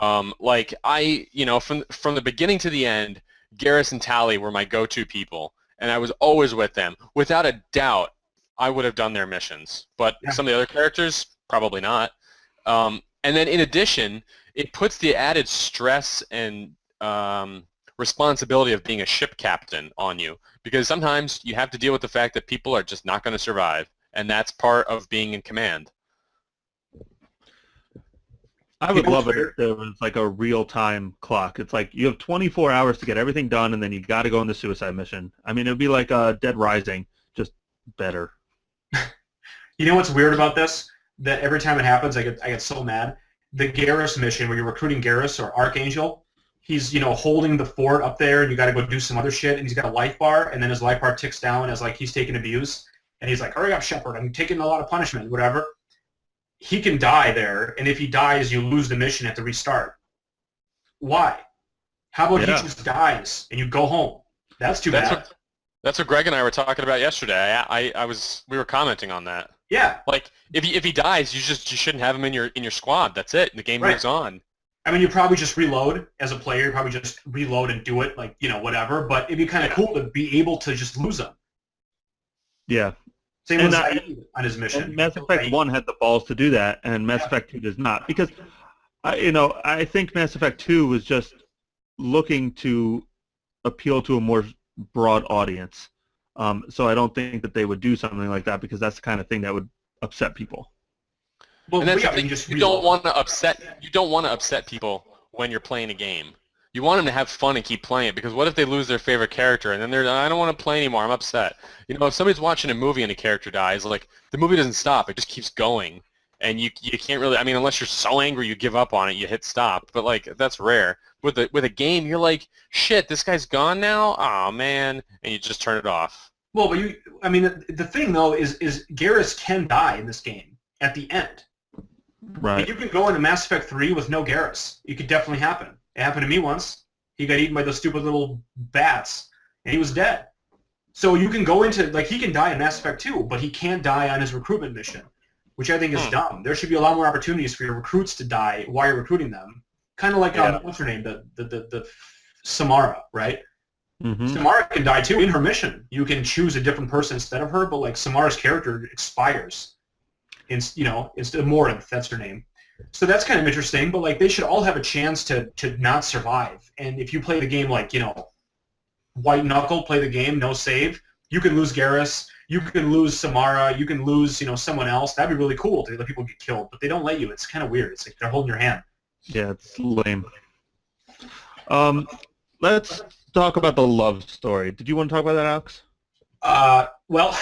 Like from the beginning to the end, Garrus and Tally were my go-to people, and I was always with them. Without a doubt, I would have done their missions. But Yeah. some of the other characters, probably not. And then in addition, it puts the added stress and responsibility of being a ship captain on you, because sometimes you have to deal with the fact that people are just not going to survive, and that's part of being in command. I would love it if there was like a real-time clock. It's like you have 24 hours to get everything done, and then you got to go on the suicide mission. I mean, it would be like Dead Rising, just better. You know what's weird about this? That every time it happens, I get so mad. The Garrus mission where you're recruiting Garrus or Archangel, he's holding the fort up there, and you got to go do some other shit, and he's got a life bar, and then his life bar ticks down as like he's taking abuse, and he's like, "Hurry up, Shepard! I'm taking a lot of punishment, whatever." He can die there, and if he dies, you lose the mission at the restart. Why? How about he just dies and you go home? That's too bad. That's what Greg and I were talking about yesterday. We were commenting on that. Yeah. Like if he dies, you shouldn't have him in your squad. That's it. The game moves on. I mean, you probably just reload as a player. You probably just reload and do it, like whatever. But it'd be kind of cool to be able to just lose them. Yeah. Same with Zaid on his mission. Mass Effect 1 had the balls to do that, and Mass Effect 2 does not. Because, I think Mass Effect 2 was just looking to appeal to a more broad audience. So I don't think that they would do something like that, because that's the kind of thing that would upset people. Well, and that's the thing. You don't want to upset people when you're playing a game. You want them to have fun and keep playing it, because what if they lose their favorite character and then I don't want to play anymore, I'm upset. If somebody's watching a movie and a character dies, like the movie doesn't stop, it just keeps going. And you can't really, I mean, unless you're so angry you give up on it, you hit stop. But like that's rare. With a game, you're like, shit, this guy's gone now? Oh man, and you just turn it off. Well, but the thing though is Garrus can die in this game at the end. Right. Like, you can go into Mass Effect 3 with no Garrus. It could definitely happen. It happened to me once. He got eaten by those stupid little bats, and he was dead. So you can go into, like, he can die in Mass Effect 2, but he can't die on his recruitment mission, which I think is dumb. There should be a lot more opportunities for your recruits to die while you're recruiting them. Kind of like, what's her name? The Samara, right? Mm-hmm. Samara can die, too, in her mission. You can choose a different person instead of her, but, like, Samara's character expires. Instead of Morinth, that's her name. So that's kind of interesting, but like they should all have a chance to not survive. And if you play the game like, white knuckle, play the game, no save, you can lose Garrus, you can lose Samara, you can lose, someone else. That'd be really cool to let people get killed, but they don't let you. It's kind of weird. It's like they're holding your hand. Yeah, it's lame. Let's talk about the love story. Did you want to talk about that, Alex? Well,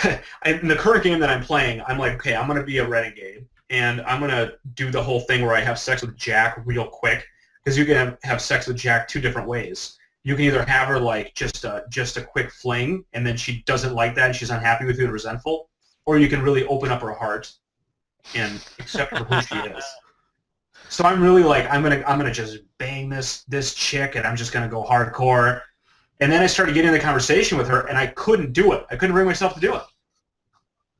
in the current game that I'm playing, I'm like, okay, I'm going to be a renegade. And I'm going to do the whole thing where I have sex with Jack real quick, because you can have sex with Jack two different ways. You can either have her like just a quick fling, and then she doesn't like that and she's unhappy with you and resentful, or you can really open up her heart and accept her who she is. So I'm really like, I'm gonna just bang this chick, and I'm just gonna go hardcore. And then I started getting in the conversation with her, and I couldn't do it. I couldn't bring myself to do it.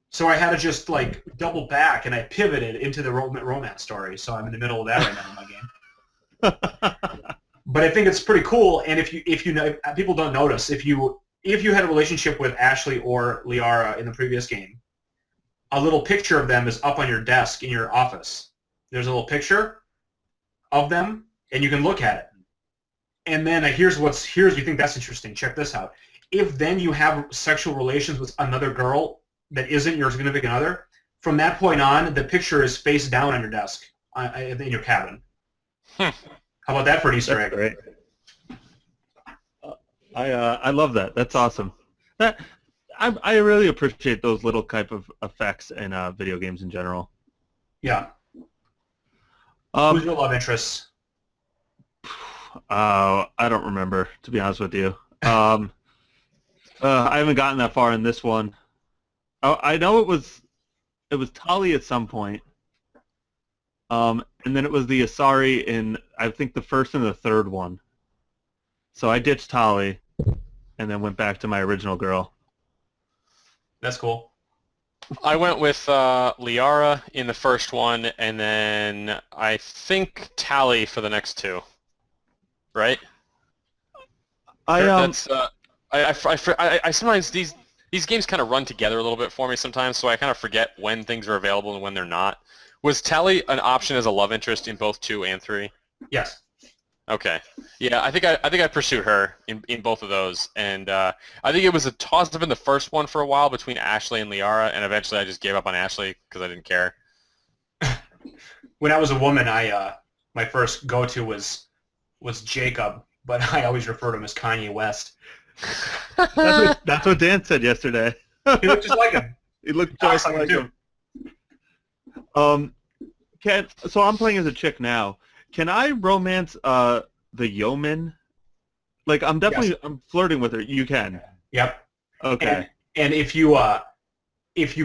So I had to just like double back, and I pivoted into the romance story. So I'm in the middle of that right now in my game. But I think it's pretty cool. And if you know, people don't notice, if you had a relationship with Ashley or Liara in the previous game, a little picture of them is up on your desk in your office. There's a little picture of them, and you can look at it. And then here's you think that's interesting. Check this out. If then you have sexual relations with another girl that isn't your significant other, from that point on, the picture is face down on your desk in your cabin. How about that for an Easter egg? Great. I love that. That's awesome. I really appreciate those little type of effects in video games in general. Yeah. Who's your love interest? I don't remember, to be honest with you. I haven't gotten that far in this one. I know it was Tali at some point. And then it was the Asari in, I think, the first and the third one. So I ditched Tali and then went back to my original girl. That's cool. I went with Liara in the first one, and then I think Tally for the next two. Right? I That's I sometimes these games kind of run together a little bit for me sometimes, so I kind of forget when things are available and when they're not. Was Tally an option as a love interest in both 2 and 3? Yes. Okay. Yeah, I think I pursued her in both of those, and I think it was a toss-up in the first one for a while between Ashley and Liara, and eventually I just gave up on Ashley because I didn't care. When I was a woman, I my first go-to was Jacob, but I always refer to him as Kanye West. that's what Dan said yesterday. He looked just like him. He looked Talks just like like him him. So I'm playing as a chick now. Can I romance the yeoman? Like I'm definitely Yes. I'm flirting with her. You can. Yep. Okay. And if you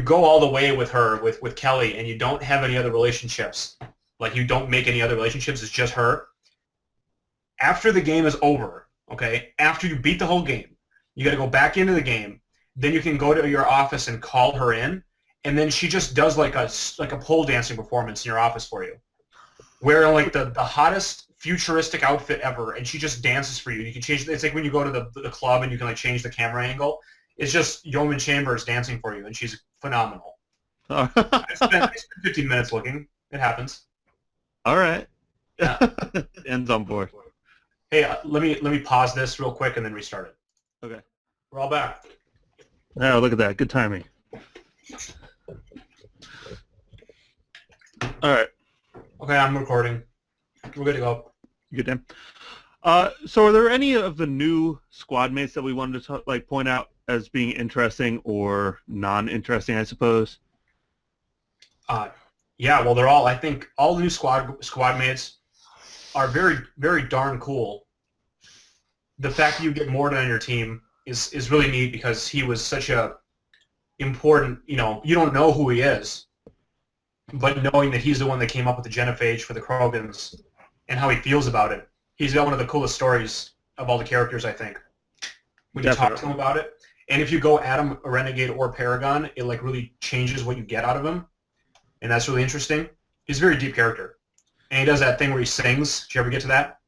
go all the way with her with Kelly and you don't have any other relationships, like you don't make any other relationships, it's just her. After the game is over, okay, after you beat the whole game, you got to go back into the game. Then you can go to your office and call her in, and then she just does like a pole dancing performance in your office for you, wearing like the hottest futuristic outfit ever, and she just dances for you. You can change. It's like when you go to the club and you can like change the camera angle. It's just Yeoman Chambers dancing for you, and she's phenomenal. I spent 15 minutes looking. It happens. All right. Yeah. Ends on board. Hey, let me pause this real quick and then restart it. Okay. We're all back. Oh, look at that. Good timing. All right. Okay, I'm recording. We're good to go. Good, Dan. So are there any of the new squad mates that we wanted to point out as being interesting or non-interesting, I suppose? Yeah, well, they're all. I think all the new squad mates are very, very darn cool. The fact that you get Morden on your team is really neat because he was such a important. You don't know who he is, but knowing that he's the one that came up with the genophage for the Krogans and how he feels about it, he's got one of the coolest stories of all the characters, I think. When you talk to him about it, and if you go at him, a Renegade or Paragon, it like really changes what you get out of him, and that's really interesting. He's a very deep character. And he does that thing where he sings. Did you ever get to that?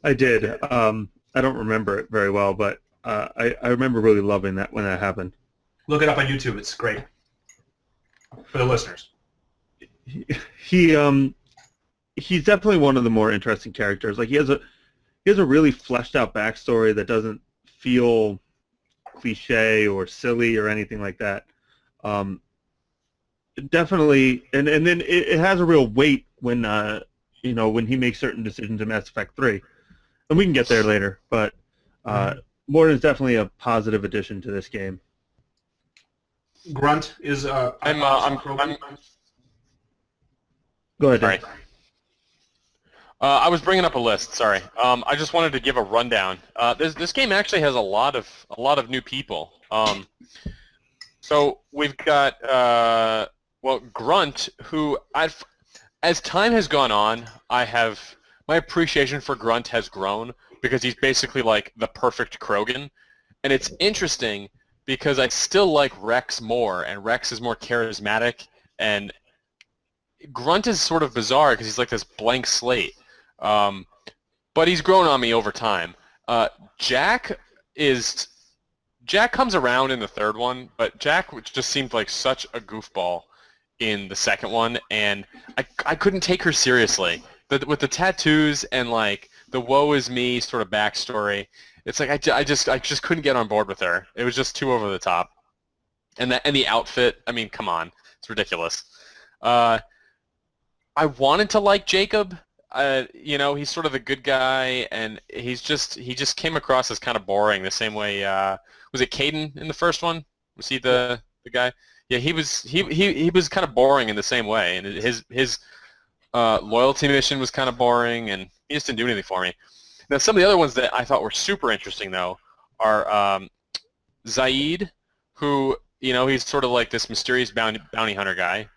I did. I don't remember it very well, but I remember really loving that when that happened. Look it up on YouTube. It's great for the listeners. He's definitely one of the more interesting characters. Like he has a really fleshed out backstory that doesn't feel cliche or silly or anything like that. Definitely, and then it has a real weight when when he makes certain decisions in Mass Effect 3, and we can get there later. But Morden is definitely a positive addition to this game. Grunt is I'm Go ahead, Dan. Sorry. I was bringing up a list. Sorry. I just wanted to give a rundown. This game actually has a lot of new people. So we've got Grunt, who as time has gone on, my appreciation for Grunt has grown because he's basically like the perfect Krogan, and it's interesting because I still like Rex more, and Rex is more charismatic, and Grunt is sort of bizarre because he's like this blank slate. But he's grown on me over time. Jack comes around in the third one, but Jack just seemed like such a goofball in the second one, and I couldn't take her seriously. With the tattoos and like the woe is me sort of backstory, it's like I just couldn't get on board with her. It was just too over the top, and the outfit. I mean, come on, it's ridiculous. I wanted to like Jacob. He's sort of the good guy, and he just came across as kind of boring. The same way, was it Caden in the first one? Was he the guy? Yeah, he was kind of boring in the same way, and his loyalty mission was kind of boring, and he just didn't do anything for me. Now, some of the other ones that I thought were super interesting though are Zaid, who he's sort of like this mysterious bounty hunter guy.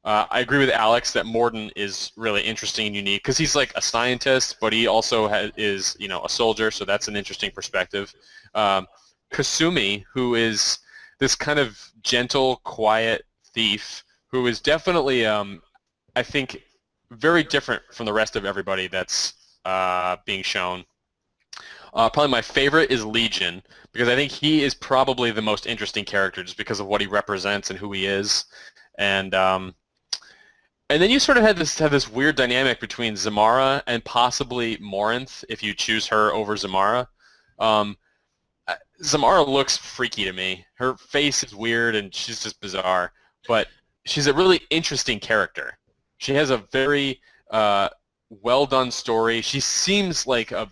I agree with Alex that Morden is really interesting and unique because he's like a scientist, but he also is a soldier, so that's an interesting perspective. Kasumi, who is this kind of gentle, quiet thief who is definitely, I think, very different from the rest of everybody that's being shown. Probably my favorite is Legion, because I think he is probably the most interesting character just because of what he represents and who he is. And then you sort of have this weird dynamic between Zamara and possibly Morinth if you choose her over Zamara. Zamara looks freaky to me. Her face is weird and she's just bizarre, but she's a really interesting character. She has a very well done story. She seems like a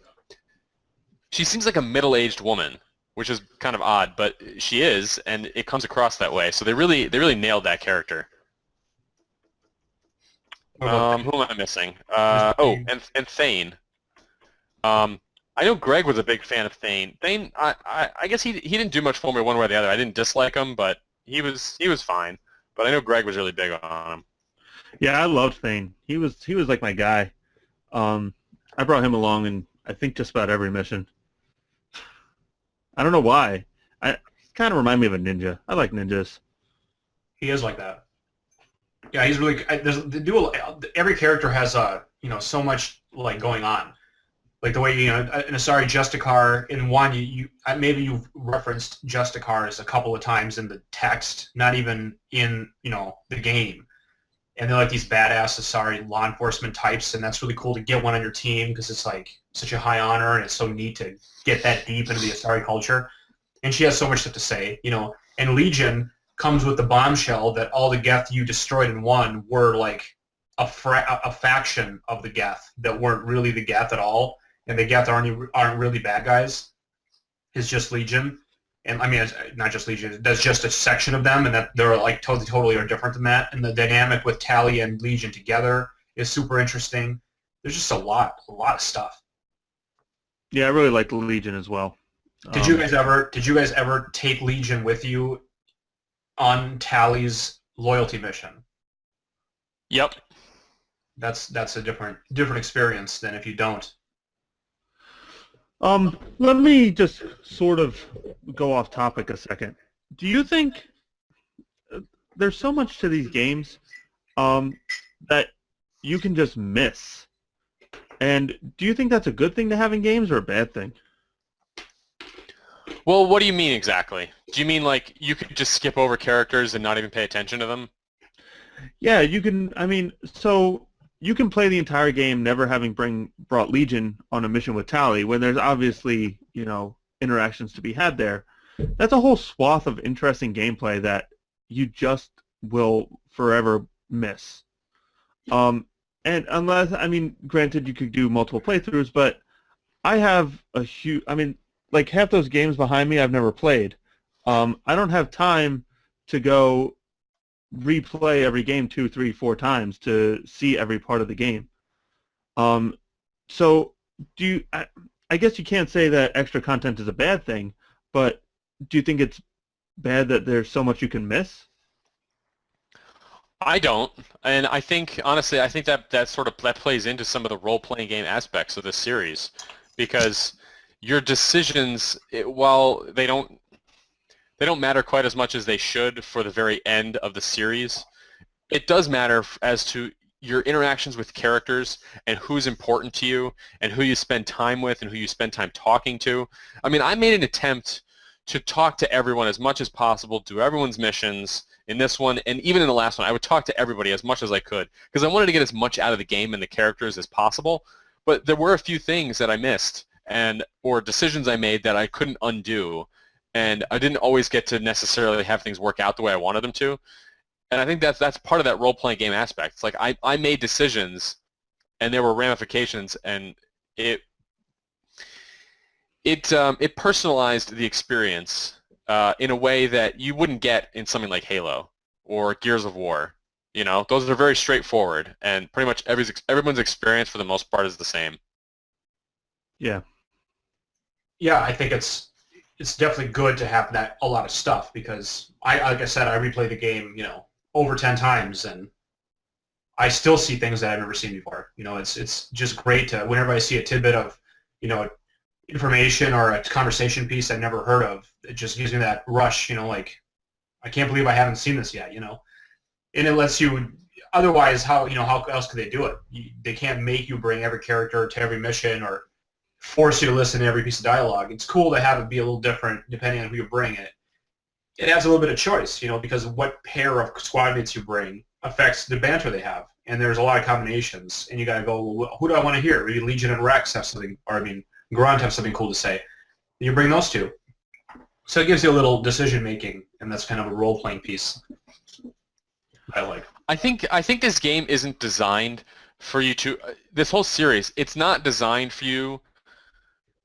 middle-aged woman, which is kind of odd, but she is, and it comes across that way. So they really nailed that character. Who am I missing? And Thane. I know Greg was a big fan of Thane. Thane, I guess he didn't do much for me one way or the other. I didn't dislike him, but he was fine. But I know Greg was really big on him. Yeah, I loved Thane. He was like my guy. I brought him along in I think just about every mission. I don't know why. He kind of remind me of a ninja. I like ninjas. He is like that. Yeah, he's really. Every character has so much like going on. Like the way in Asari Justicar in one, maybe you've referenced Justicars a couple of times in the text, not even in the game. And they're like these badass Asari law enforcement types, and that's really cool to get one on your team because it's like such a high honor, and it's so neat to get that deep into the Asari culture. And she has so much stuff to say, And Legion comes with the bombshell that all the Geth you destroyed in one were like a faction of the Geth that weren't really the Geth at all, and the Geth aren't really bad guys. It's just Legion, and I mean it's not just Legion. There's just a section of them, and that they're like totally are different than that. And the dynamic with Tali and Legion together is super interesting. There's just a lot of stuff. Yeah, I really liked Legion as well. Did you guys ever take Legion with you on Tali's loyalty mission? Yep. That's a different experience than if you don't. Let me just sort of go off topic a second. Do you think there's so much to these games that you can just miss? And do you think that's a good thing to have in games or a bad thing? Well, what do you mean exactly? Do you mean like you could just skip over characters and not even pay attention to them? Yeah, you can. I mean, so you can play the entire game never having brought Legion on a mission with Tali when there's obviously, interactions to be had there. That's a whole swath of interesting gameplay that you just will forever miss. And unless, granted you could do multiple playthroughs, but I have a huge, like half those games behind me I've never played. I don't have time to go replay every game 2, 3, 4 times to see every part of the game. So I guess you can't say that extra content is a bad thing, but do you think it's bad that there's so much you can miss? I don't, and I think honestly, that plays into some of the role-playing game aspects of this series, because your decisions, while they don't matter quite as much as they should for the very end of the series, it does matter as to your interactions with characters and who's important to you and who you spend time with and who you spend time talking to. I made an attempt to talk to everyone as much as possible, do everyone's missions in this one, and even in the last one. I would talk to everybody as much as I could because I wanted to get as much out of the game and the characters as possible, but there were a few things that I missed or decisions I made that I couldn't undo, and I didn't always get to necessarily have things work out the way I wanted them to. And I think that's part of that role-playing game aspect. It's like I made decisions, and there were ramifications, and it personalized the experience in a way that you wouldn't get in something like Halo or Gears of War. Those are very straightforward, and pretty much everyone's experience for the most part is the same. Yeah. Yeah, I think it's definitely good to have a lot of stuff because like I said, I replay the game, over 10 times, and I still see things that I've never seen before. It's just great to, whenever I see a tidbit of, information or a conversation piece I've never heard of, it just gives me that rush, like, I can't believe I haven't seen this yet, And it lets you. Otherwise, how else could they do it? They can't make you bring every character to every mission or force you to listen to every piece of dialogue. It's cool to have it be a little different depending on who you bring it. It adds a little bit of choice, because what pair of squad mates you bring affects the banter they have. And there's a lot of combinations, and you got to go, well, who do I want to hear? Maybe Legion and Rex have something, or Grunt have something cool to say. And you bring those two. So it gives you a little decision making, and that's kind of a role playing piece I like. I think this game isn't designed for you to. This whole series, it's not designed for you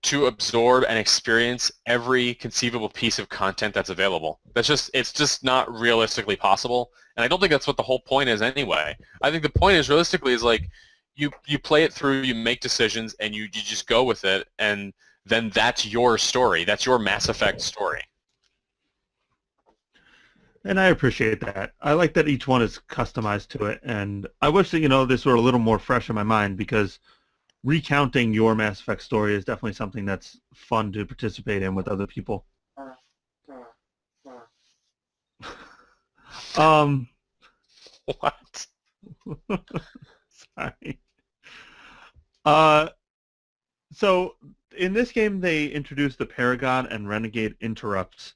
to absorb and experience every conceivable piece of content that's available. It's just not realistically possible, and I don't think that's what the whole point is anyway. I think the point is realistically is like you play it through, you make decisions, and you just go with it, and then that's your story. That's your Mass Effect story. And I appreciate that. I like that each one is customized to it, and I wish that this were a little more fresh in my mind, because recounting your Mass Effect story is definitely something that's fun to participate in with other people. What? Sorry. So in this game, they introduced the Paragon and Renegade interrupts,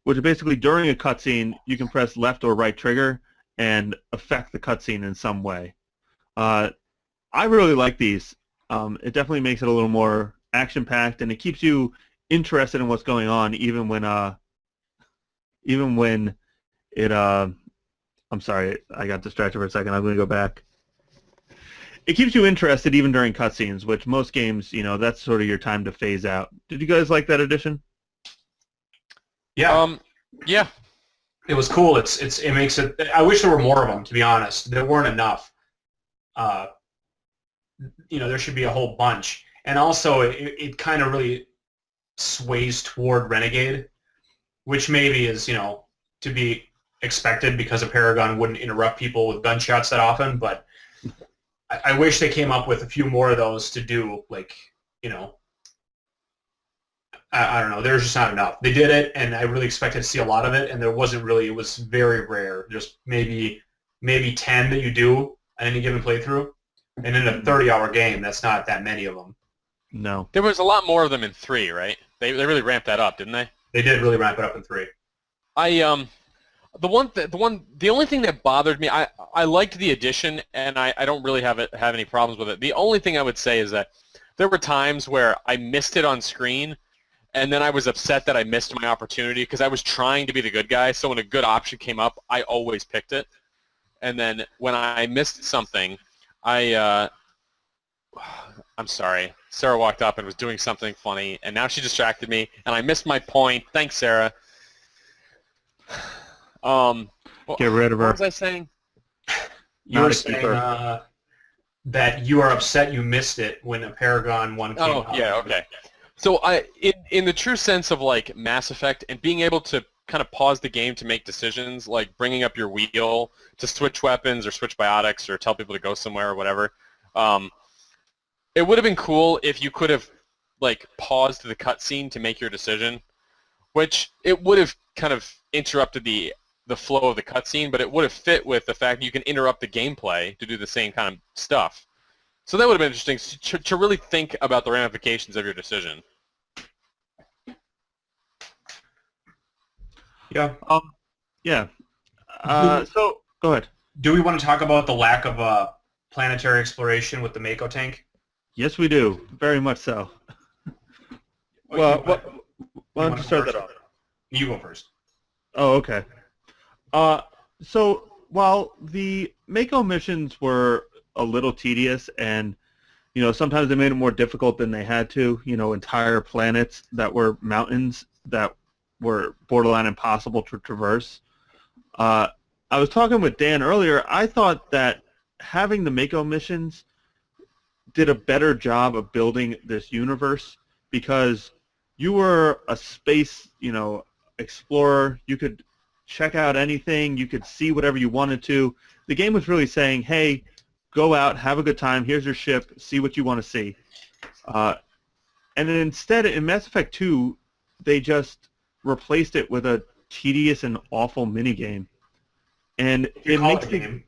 which are basically during a cutscene, you can press left or right trigger and affect the cutscene in some way. I really like these. It definitely makes it a little more action-packed, and it keeps you interested in what's going on, even when it. I'm sorry, I got distracted for a second. I'm going to go back. It keeps you interested even during cutscenes, which most games, that's sort of your time to phase out. Did you guys like that addition? Yeah. Yeah. It was cool. It makes it. I wish there were more of them. To be honest, there weren't enough. There should be a whole bunch. And also, it kind of really sways toward Renegade, which maybe is, to be expected because a Paragon wouldn't interrupt people with gunshots that often. But I wish they came up with a few more of those to do, I don't know. There's just not enough. They did it, and I really expected to see a lot of it, and there wasn't really. It was very rare. Just maybe 10 that you do on any given playthrough. And in a 30-hour game, that's not that many of them. No. There was a lot more of them in 3, right? They really ramped that up, didn't they? They did really ramp it up in 3. The only thing that bothered me, I liked the addition, and I don't really have any problems with it. The only thing I would say is that there were times where I missed it on screen, and then I was upset that I missed my opportunity because I was trying to be the good guy. So when a good option came up, I always picked it. And then when I missed something, I'm sorry. Sarah walked up and was doing something funny, and now she distracted me, and I missed my point. Thanks, Sarah. Get rid of her. What was I saying? You were saying that you are upset you missed it when a Paragon 1 came out. Oh, yeah, okay. So in the true sense of like Mass Effect and being able to kind of pause the game to make decisions, like bringing up your wheel to switch weapons or switch biotics or tell people to go somewhere or whatever, it would have been cool if you could have like paused the cutscene to make your decision, which it would have kind of interrupted the flow of the cutscene, but it would have fit with the fact that you can interrupt the gameplay to do the same kind of stuff. So that would have been interesting to really think about the ramifications of your decision. Yeah. Yeah. So go ahead. Do we want to talk about the lack of planetary exploration with the Mako tank? Yes, we do. Very much so. Well, why don't you start that off? You go first. Oh, okay. So while the Mako missions were a little tedious and, sometimes they made it more difficult than they had to, entire planets that were mountains that were borderline impossible to traverse. I was talking with Dan earlier. I thought that having the Mako missions did a better job of building this universe because you were a space, explorer. You could check out anything. You could see whatever you wanted to. The game was really saying, hey, go out, have a good time. Here's your ship. See what you want to see. And then instead, in Mass Effect 2, they just replaced it with a tedious and awful minigame. and You it call makes it a game.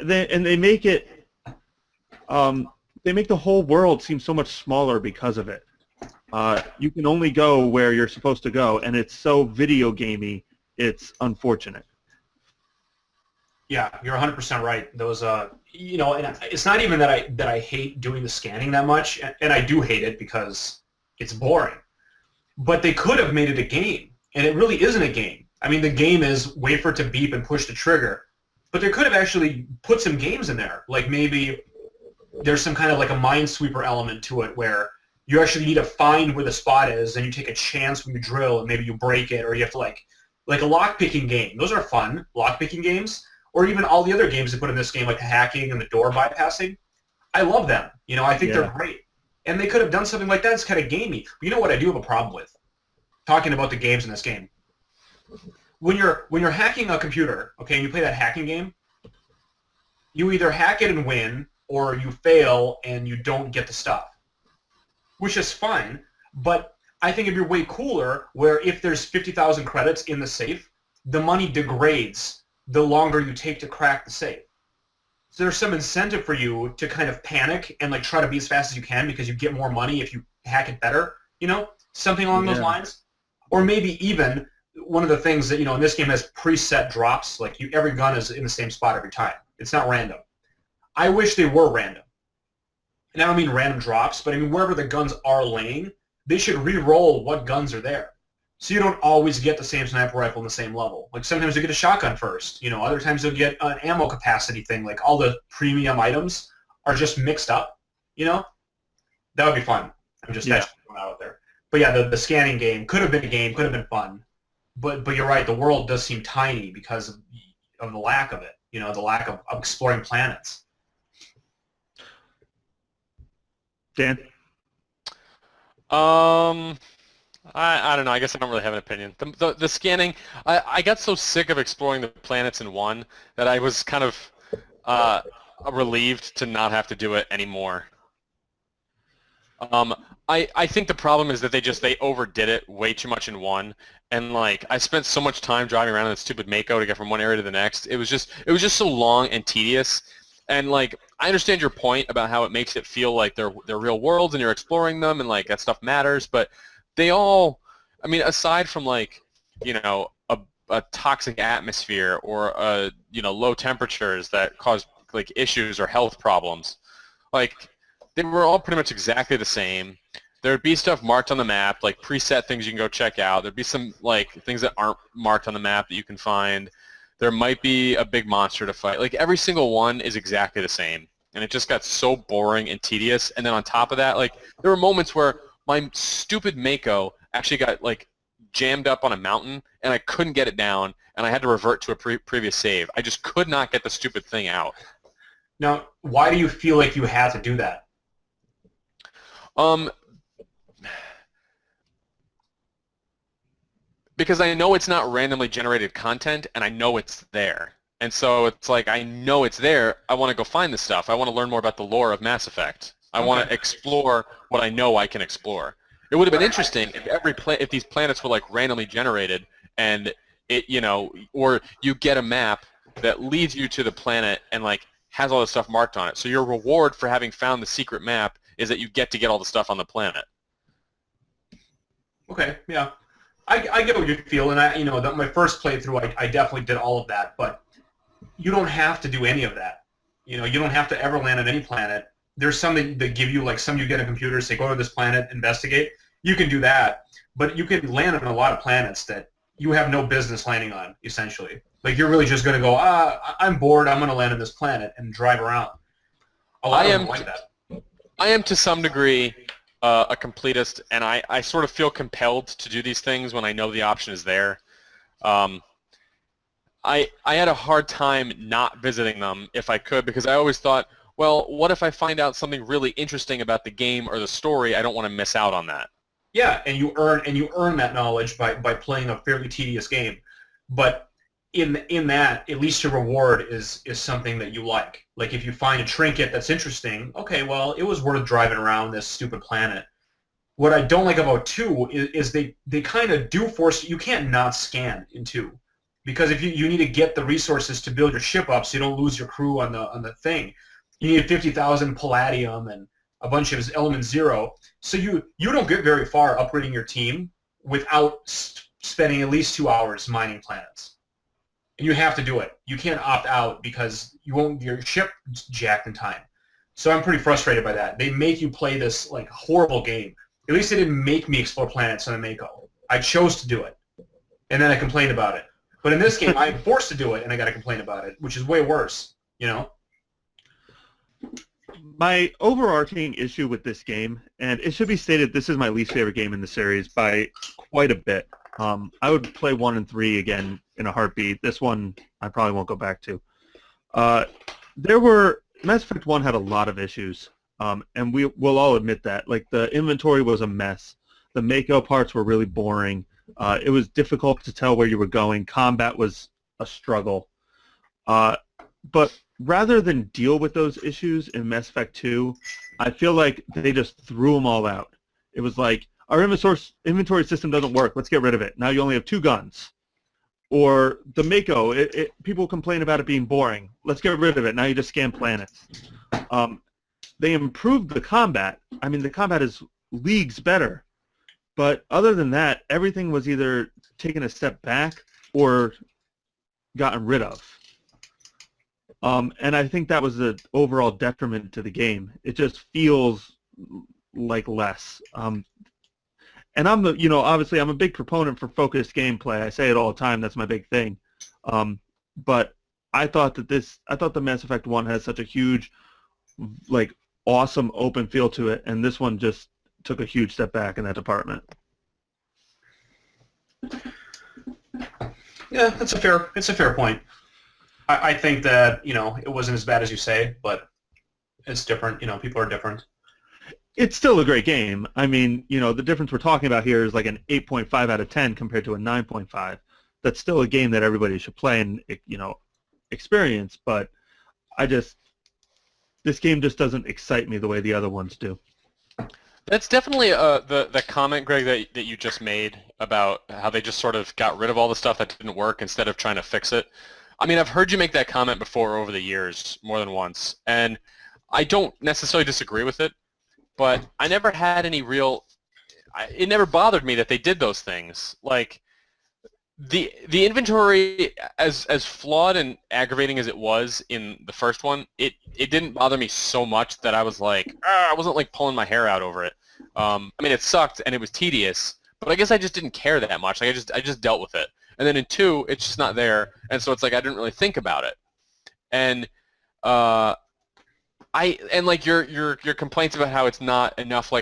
they make it they make the whole world seem so much smaller because of it. You can only go where you're supposed to go, and it's so video gamey. It's unfortunate. Yeah, you're 100% right. Those, you know, and it's not even that I hate doing the scanning that much, and I do hate it because it's boring. But they could have made it a game, and it really isn't a game. I mean, the game is wait for it to beep and push the trigger, but they could have actually put some games in there. Like maybe there's some kind of like a minesweeper element to it where you actually need to find where the spot is, and you take a chance when you drill, and maybe you break it, or you have to like a lockpicking game. Those are fun, lockpicking games. Or even all the other games they put in this game, like the hacking and the door bypassing. I love them. You know, I think they're great. And they could have done something like that. It's kind of gamey. But you know what I do have a problem with? Talking about the games in this game. When you're hacking a computer, okay, and you play that hacking game, you either hack it and win, or you fail and you don't get the stuff. Which is fine, but I think it'd be way cooler where if there's 50,000 credits in the safe, the money degrades the longer you take to crack the safe. So there's some incentive for you to kind of panic and like try to be as fast as you can because you get more money if you hack it better, you know, something along those lines. Or maybe even one of the things that, you know, in this game has preset drops, like every gun is in the same spot every time. It's not random. I wish they were random. And I don't mean random drops, but I mean wherever the guns are laying, they should re-roll what guns are there. So you don't always get the same sniper rifle in the same level. Like sometimes you get a shotgun first, you know, other times you'll get an ammo capacity thing, like all the premium items are just mixed up, you know? That would be fun. I'm just throwing out there. But yeah, the scanning game could have been a game, could have been fun. But you're right, the world does seem tiny because of the lack of it, you know, the lack of exploring planets. Dan? I don't know. I guess I don't really have an opinion. The scanning, I got so sick of exploring the planets in one that I was kind of relieved to not have to do it anymore. I think the problem is that they overdid it way too much in one, and like I spent so much time driving around in that stupid Mako to get from one area to the next. It was just so long and tedious. And like I understand your point about how it makes it feel like they're real worlds and you're exploring them and like that stuff matters, but they all, I mean, aside from like, you know, a toxic atmosphere or you know, low temperatures that cause like issues or health problems, like they were all pretty much exactly the same. There'd be stuff marked on the map, like preset things you can go check out. There'd be some like things that aren't marked on the map that you can find. There might be a big monster to fight. Like every single one is exactly the same. And it just got so boring and tedious. And then on top of that, like there were moments where my stupid Mako actually got like jammed up on a mountain and I couldn't get it down and I had to revert to a previous save. I just could not get the stupid thing out. Now, why do you feel like you had to do that? Because I know it's not randomly generated content, and I know it's there. And so it's like, I know it's there. I want to go find this stuff. I want to learn more about the lore of Mass Effect. I want to explore what I know I can explore. It would have been interesting if if these planets were like randomly generated, and it, you know, or you get a map that leads you to the planet and like has all the stuff marked on it. So your reward for having found the secret map is that you get to get all the stuff on the planet. Okay, yeah. I get what you feel, and you know, my first playthrough, I definitely did all of that, but you don't have to do any of that. You know, you don't have to ever land on any planet. There's some that give you, like, some you get a computer, say, go to this planet, investigate. You can do that, but you can land on a lot of planets that you have no business landing on, essentially. Like, you're really just going to go, I'm bored, I'm going to land on this planet, and drive around. A lot of them like that. I am, to some degree, a completist, and I sort of feel compelled to do these things when I know the option is there. I had a hard time not visiting them if I could, because I always thought, well, what if I find out something really interesting about the game or the story? I don't want to miss out on that. Yeah, and you earn that knowledge by playing a fairly tedious game. But in that, at least your reward is something that you like. Like if you find a trinket that's interesting, okay, well, it was worth driving around this stupid planet. What I don't like about 2 is they kind of do force you can't not scan in 2. because if you need to get the resources to build your ship up so you don't lose your crew on the thing. You need 50,000 palladium and a bunch of element 0. So you don't get very far upgrading your team without spending at least 2 hours mining planets. And you have to do it. You can't opt out because your ship jacked in time. So I'm pretty frustrated by that. They make you play this like horrible game. At least they didn't make me explore planets on the Mako. I chose to do it, and then I complained about it. But in this game, I'm forced to do it, and I got to complain about it, which is way worse. You know. My overarching issue with this game, and it should be stated, this is my least favorite game in the series by quite a bit. I would play 1 and 3 again in a heartbeat. This one I probably won't go back to. Mass Effect 1 had a lot of issues, and we'll all admit that. Like, the inventory was a mess. The Mako parts were really boring. It was difficult to tell where you were going. Combat was a struggle. But rather than deal with those issues in Mass Effect 2, I feel like they just threw them all out. It was like, our inventory system doesn't work. Let's get rid of it. Now you only have 2 guns. Or the Mako, people complain about it being boring. Let's get rid of it. Now you just scan planets. They improved the combat. I mean, the combat is leagues better. But other than that, everything was either taken a step back or gotten rid of. And I think that was the overall detriment to the game. It just feels like less. And obviously I'm a big proponent for focused gameplay. I say it all the time. That's my big thing. But I thought the Mass Effect 1 has such a huge, like, awesome open feel to it, and this one just took a huge step back in that department. Yeah, it's a fair point. I think that, it wasn't as bad as you say, but it's different. People are different. It's still a great game. I mean, the difference we're talking about here is like an 8.5 out of 10 compared to a 9.5. That's still a game that everybody should play and, experience, but this game just doesn't excite me the way the other ones do. That's definitely the comment, Greg, that you just made about how they just sort of got rid of all the stuff that didn't work instead of trying to fix it. I mean, I've heard you make that comment before over the years, more than once, and I don't necessarily disagree with it, but I never had any it never bothered me that they did those things. Like, the inventory, as flawed and aggravating as it was in the first one, it didn't bother me so much that I was like, I wasn't like pulling my hair out over it. I mean, it sucked and it was tedious, but I guess I just didn't care that much. Like, I just dealt with it. And then in 2, it's just not there, and so it's like I didn't really think about it. And like your complaints about how it's not enough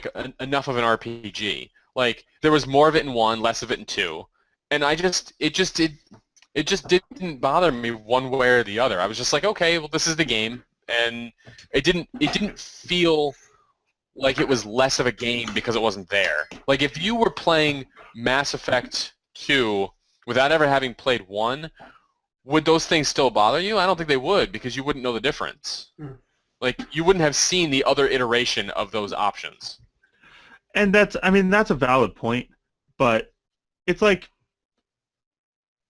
enough of an RPG. Like, there was more of it in 1, less of it in 2. And it just didn't bother me one way or the other. I was just like, okay, well, this is the game, and it didn't feel like it was less of a game because it wasn't there. Like, if you were playing Mass Effect 2 without ever having played 1, would those things still bother you? I don't think they would, because you wouldn't know the difference. Like, you wouldn't have seen the other iteration of those options. And that's a valid point, but it's like,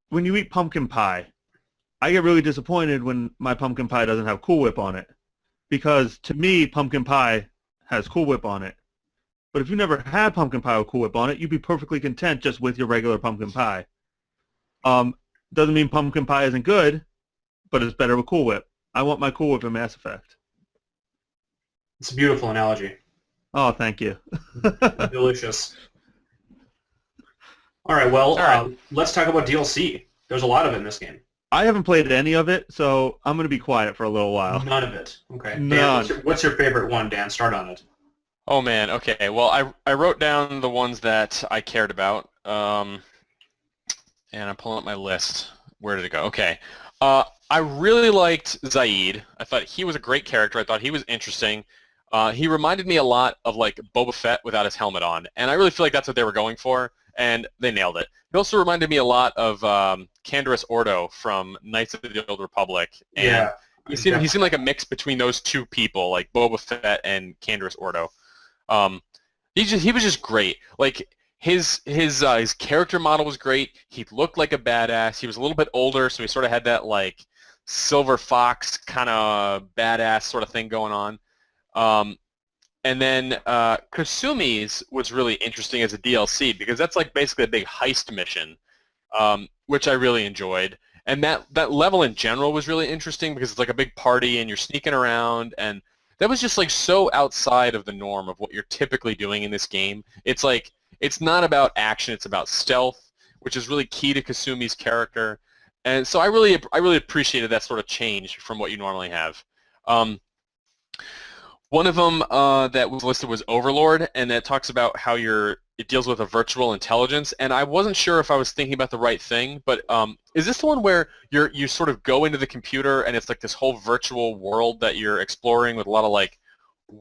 when you eat pumpkin pie, I get really disappointed when my pumpkin pie doesn't have Cool Whip on it, because to me, pumpkin pie has Cool Whip on it. But if you never had pumpkin pie with Cool Whip on it, you'd be perfectly content just with your regular pumpkin pie. Doesn't mean pumpkin pie isn't good, but it's better with Cool Whip. I want my Cool Whip in Mass Effect. It's a beautiful analogy. Oh, thank you. Delicious. All right, well, let's talk about DLC. There's a lot of it in this game. I haven't played any of it, so I'm going to be quiet for a little while. None of it. Okay. None. Dan, what's your favorite one, Dan? Start on it. Oh, man. Okay. Well, I wrote down the ones that I cared about, and I'm pulling up my list. Where did it go? Okay. I really liked Zaid. I thought he was a great character. I thought he was interesting. He reminded me a lot of, like, Boba Fett without his helmet on, and I really feel like that's what they were going for, and they nailed it. He also reminded me a lot of Canderous Ordo from Knights of the Old Republic. And yeah. He seemed like a mix between those two people, like Boba Fett and Canderous Ordo. He was just great. Like, his character model was great. He looked like a badass. He was a little bit older, so he sort of had that like silver fox kind of badass sort of thing going on. Um, and then Kasumi's was really interesting as a DLC because that's like basically a big heist mission, which I really enjoyed. And that level in general was really interesting because it's like a big party and you're sneaking around, and that was just like so outside of the norm of what you're typically doing in this game. It's like it's not about action, it's about stealth, which is really key to Kasumi's character. And so I really appreciated that sort of change from what you normally have. One of them that was listed was Overlord, and that talks about how it deals with a virtual intelligence. And I wasn't sure if I was thinking about the right thing, but is this the one where you sort of go into the computer and it's like this whole virtual world that you're exploring with a lot of like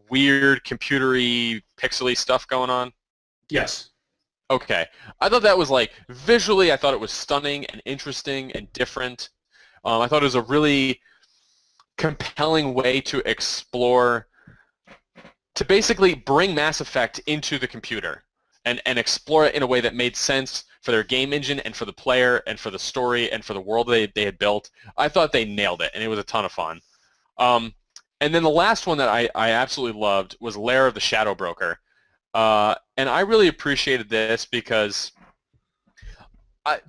weird computery, pixely stuff going on? Yes. Okay. I thought that was like visually, I thought it was stunning and interesting and different. I thought it was a really compelling way to explore, to basically bring Mass Effect into the computer and explore it in a way that made sense for their game engine and for the player and for the story and for the world they had built. I thought they nailed it, and it was a ton of fun. And then the last one that I absolutely loved was Lair of the Shadow Broker. And I really appreciated this because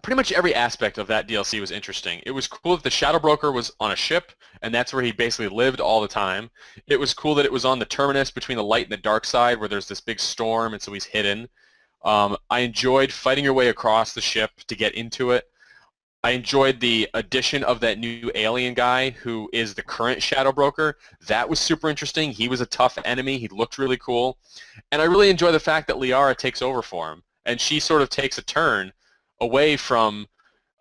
pretty much every aspect of that DLC was interesting. It was cool that the Shadow Broker was on a ship, and that's where he basically lived all the time. It was cool that it was on the terminus between the light and the dark side where there's this big storm, and so he's hidden. I enjoyed fighting your way across the ship to get into it. I enjoyed the addition of that new alien guy who is the current Shadow Broker. That was super interesting. He was a tough enemy. He looked really cool. And I really enjoy the fact that Liara takes over for him, and she sort of takes a turn away from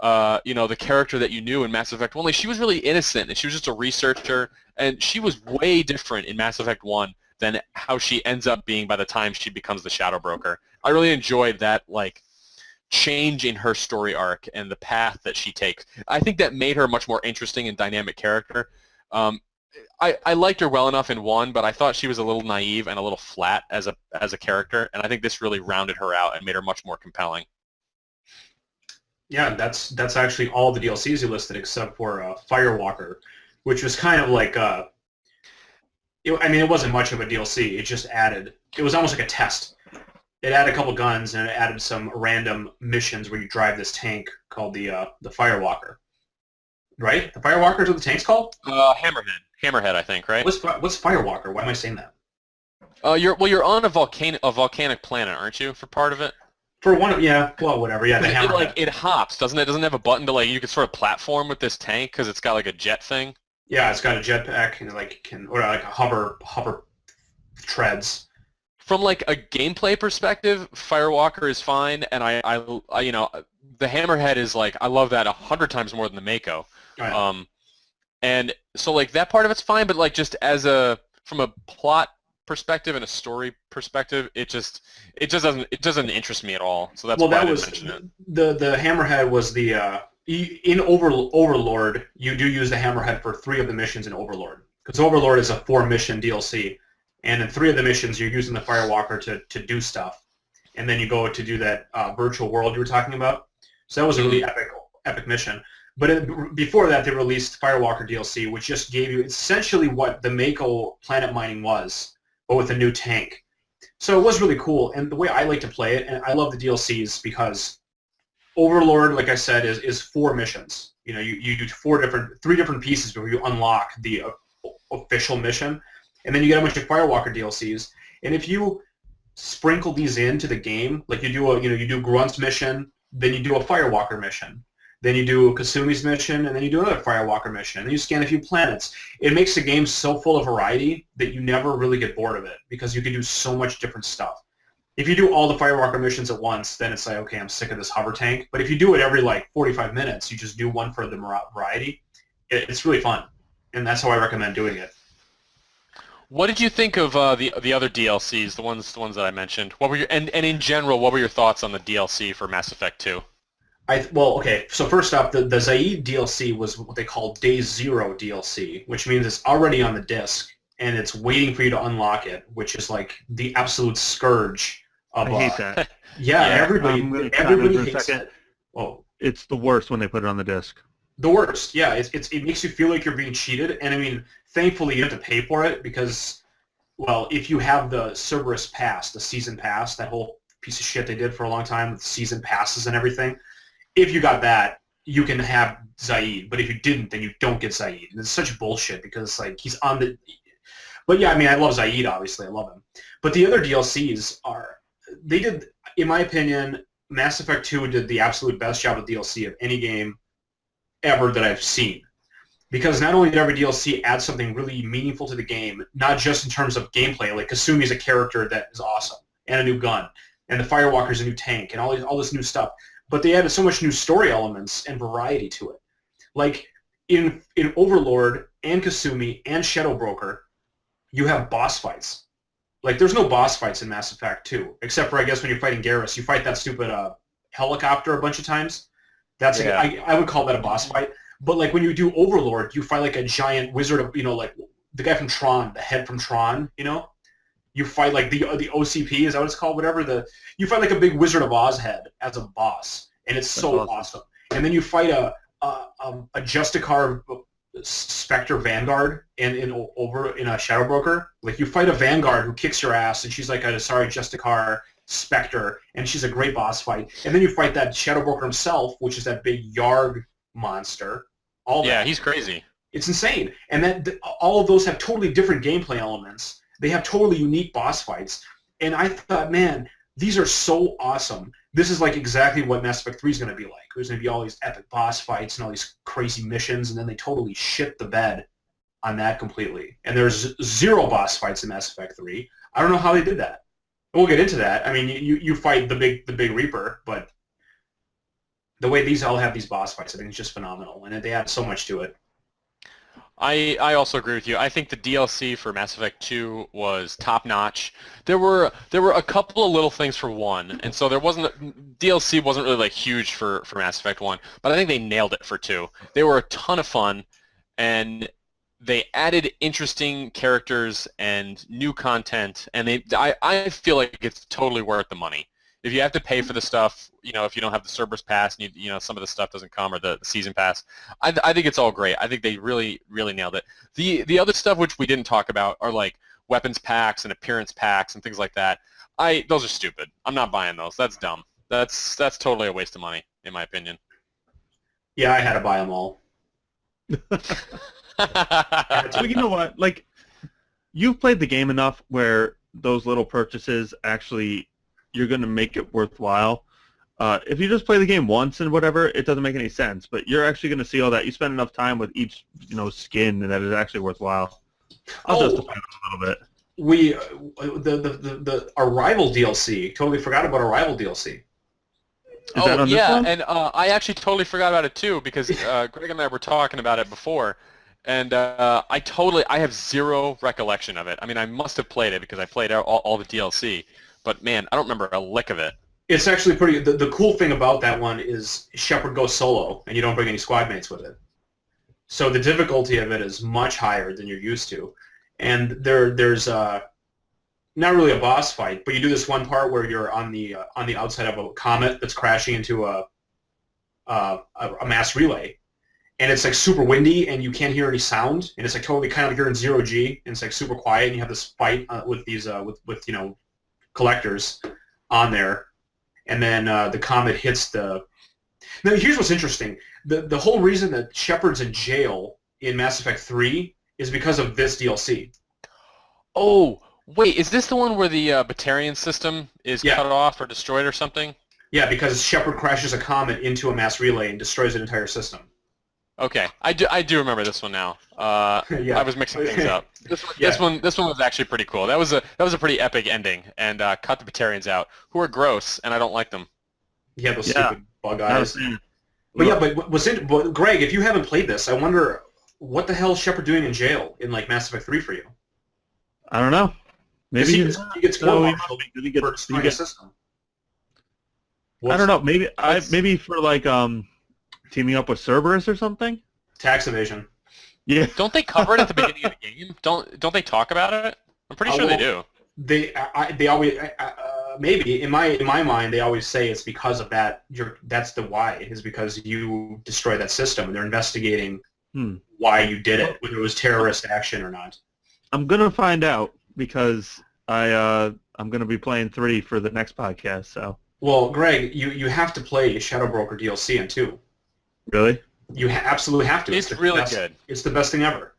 the character that you knew in Mass Effect 1. Like, she was really innocent, and she was just a researcher, and she was way different in Mass Effect 1 than how she ends up being by the time she becomes the Shadow Broker. I really enjoyed that, like, change in her story arc and the path that she takes. I think that made her a much more interesting and dynamic character. I liked her well enough in 1, but I thought she was a little naive and a little flat as a character, and I think this really rounded her out and made her much more compelling. Yeah, that's actually all the DLCs you listed except for Firewalker, which was kind of like it wasn't much of a DLC. It just added. It was almost like a test. It added a couple guns and it added some random missions where you drive this tank called the Firewalker. Right? The Firewalkers are the tanks called? Hammerhead, I think, right? What's Firewalker? Why am I saying that? You're on a volcanic planet, aren't you? For part of it. For one of whatever. Yeah, the Hammerhead. It hops, doesn't it? Doesn't it have a button to you can sort of platform with this tank because it's got like a jet thing. Yeah, it's got a jetpack and a hover treads. From like a gameplay perspective, Firewalker is fine, and I the Hammerhead is like I love that 100 times more than the Mako. Right. And so like that part of it's fine, but like just from a plot perspective and a story perspective, it doesn't interest me at all. So that's why I didn't mention it. The Hammerhead was the in Overlord. You do use the Hammerhead for 3 of the missions in Overlord because Overlord is a 4-mission DLC. And in 3 of the missions, you're using the Firewalker to do stuff. And then you go to do that virtual world you were talking about. So that was a really epic mission. But before that, they released Firewalker DLC, which just gave you essentially what the Mako planet mining was, but with a new tank. So it was really cool. And the way I like to play it, and I love the DLCs because Overlord, like I said, is 4 missions. You do 3 different pieces before you unlock the official mission. And then you get a bunch of Firewalker DLCs, and if you sprinkle these into the game, like you do Grunt's mission, then you do a Firewalker mission, then you do Kasumi's mission, and then you do another Firewalker mission, and then you scan a few planets. It makes the game so full of variety that you never really get bored of it because you can do so much different stuff. If you do all the Firewalker missions at once, then it's like, okay, I'm sick of this hover tank. But if you do it every 45 minutes, you just do one for the variety. It's really fun, and that's how I recommend doing it. What did you think of the other DLCs, the ones that I mentioned? What were and in general, what were your thoughts on the DLC for Mass Effect 2? Okay. So first off, the Zaid DLC was what they call Day Zero DLC, which means it's already on the disc and it's waiting for you to unlock it, which is like the absolute scourge Of, I hate that. Yeah, Yeah, everybody I'm going to chime in for a hates second. it. Oh, It's the worst when they put it on the disc. the worst. Yeah, it makes you feel like you're being cheated, and I mean, thankfully you have to pay for it because, well, if you have the Cerberus Pass, the season pass, that whole piece of shit they did for a long time with season passes and everything, if you got that, you can have Zaid, but if you didn't, then you don't get Zaid. And it's such bullshit because like he's on the. But yeah, I mean, I love Zaid. Obviously, I love him. But the other DLCs are they did, in my opinion, Mass Effect 2 did the absolute best job of DLC of any game ever that I've seen. Because not only did every DLC add something really meaningful to the game, not just in terms of gameplay, like Kasumi's a character that is awesome, and a new gun, and the Firewalker's a new tank, and all this new stuff, but they added so much new story elements and variety to it. Like in Overlord and Kasumi and Shadow Broker, you have boss fights. Like there's no boss fights in Mass Effect 2, except for I guess when you're fighting Garrus, you fight that stupid helicopter a bunch of times. That's I would call that a boss fight. But like when you do Overlord, you fight like a giant wizard of like the guy from Tron, the head from Tron. You fight like the OCP, is that what it's called? Whatever you fight like a big Wizard of Oz head as a boss, and it's so awesome. And then you fight a Justicar Spectre Vanguard in a Shadow Broker. Like you fight a Vanguard who kicks your ass, and she's like a sorry Justicar Spectre, and she's a great boss fight. And then you fight that Shadow Broker himself, which is that big Yarg monster. He's crazy. It's insane. And all of those have totally different gameplay elements. They have totally unique boss fights. And I thought, man, these are so awesome. This is like exactly what Mass Effect 3 is going to be like. There's going to be all these epic boss fights and all these crazy missions, and then they totally shit the bed on that completely. And there's zero boss fights in Mass Effect 3. I don't know how they did that. We'll get into that. I mean, you fight the big Reaper, but the way these all have these boss fights, I think it's just phenomenal, and they add so much to it. I also agree with you. I think the DLC for Mass Effect 2 was top notch. There were a couple of little things for 1, and so DLC wasn't really like huge for Mass Effect 1, but I think they nailed it for 2. They were a ton of fun, and they added interesting characters and new content, and I feel like it's totally worth the money. If you have to pay for the stuff, if you don't have the Cerberus Pass and some of the stuff doesn't come, or the season pass, I think it's all great. I think they really, really nailed it. The other stuff which we didn't talk about are like weapons packs and appearance packs and things like that. Those are stupid. I'm not buying those. That's dumb. That's totally a waste of money, in my opinion. Yeah, I had to buy them all. Well, you know what? Like, you've played the game enough where those little purchases actually, you're going to make it worthwhile. If you just play the game once and whatever, it doesn't make any sense. But you're actually going to see all that. You spend enough time with each, skin, and that is actually worthwhile. I'll justify it a little bit. We the Arrival DLC. Totally forgot about Arrival DLC. Is that on this one? And I actually totally forgot about it too, because Greg and I were talking about it before, and I have zero recollection of it. I mean, I must have played it because I played all the DLC, but man, I don't remember a lick of it. It's actually pretty. The cool thing about that one is Shepard goes solo, and you don't bring any squad mates with it. So the difficulty of it is much higher than you're used to, and there's not really a boss fight, but you do this one part where you're on the outside of a comet that's crashing into a mass relay, and it's like super windy and you can't hear any sound, and it's like totally kind of like you're in zero G, and it's like super quiet, and you have this fight with these with collectors on there, and then the comet hits the. Now here's what's interesting: the whole reason that Shepard's in jail in Mass Effect 3 is because of this DLC. Oh. Wait, is this the one where the Batarian system is cut off or destroyed or something? Yeah, because Shepard crashes a comet into a mass relay and destroys an entire system. Okay, I do remember this one now. I was mixing things up. This one was actually pretty cool. That was a pretty epic ending, and cut the Batarians out, who are gross, and I don't like them. Yeah, those stupid bug eyes. But Greg, if you haven't played this, I wonder what the hell is Shepard doing in jail in like Mass Effect 3 for you? I don't know. Maybe he gets court-martialed for destroying a system. I don't know. Maybe for like teaming up with Cerberus or something. Tax evasion. Yeah. Don't they cover it at the beginning of the game? Don't they talk about it? I'm pretty sure they do. They always Maybe in my mind, they always say it's because of that. That's the why, is because you destroy that system, and they're investigating why you did it, whether it was terrorist action or not. I'm gonna find out because I'm gonna be playing 3 for the next podcast. So. Well, Greg, you have to play Shadow Broker DLC in 2. Really? You absolutely have to. It's really good. It's the best thing ever.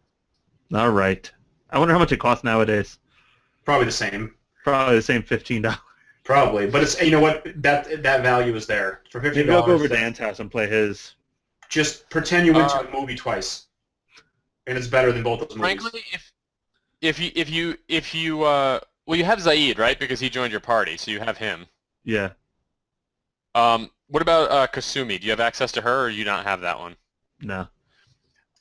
All right. I wonder how much it costs nowadays. Probably the same. Probably the same $15. Probably, but it's, you know what, that value is there for $15. Maybe I'll go over to Dan's house and play his. Just pretend you went to a movie twice, and it's better than both those movies. Frankly, if you well, you have Zaid, right? Because he joined your party, so you have him. Yeah. What about Kasumi? Do you have access to her, or do you not have that one? No.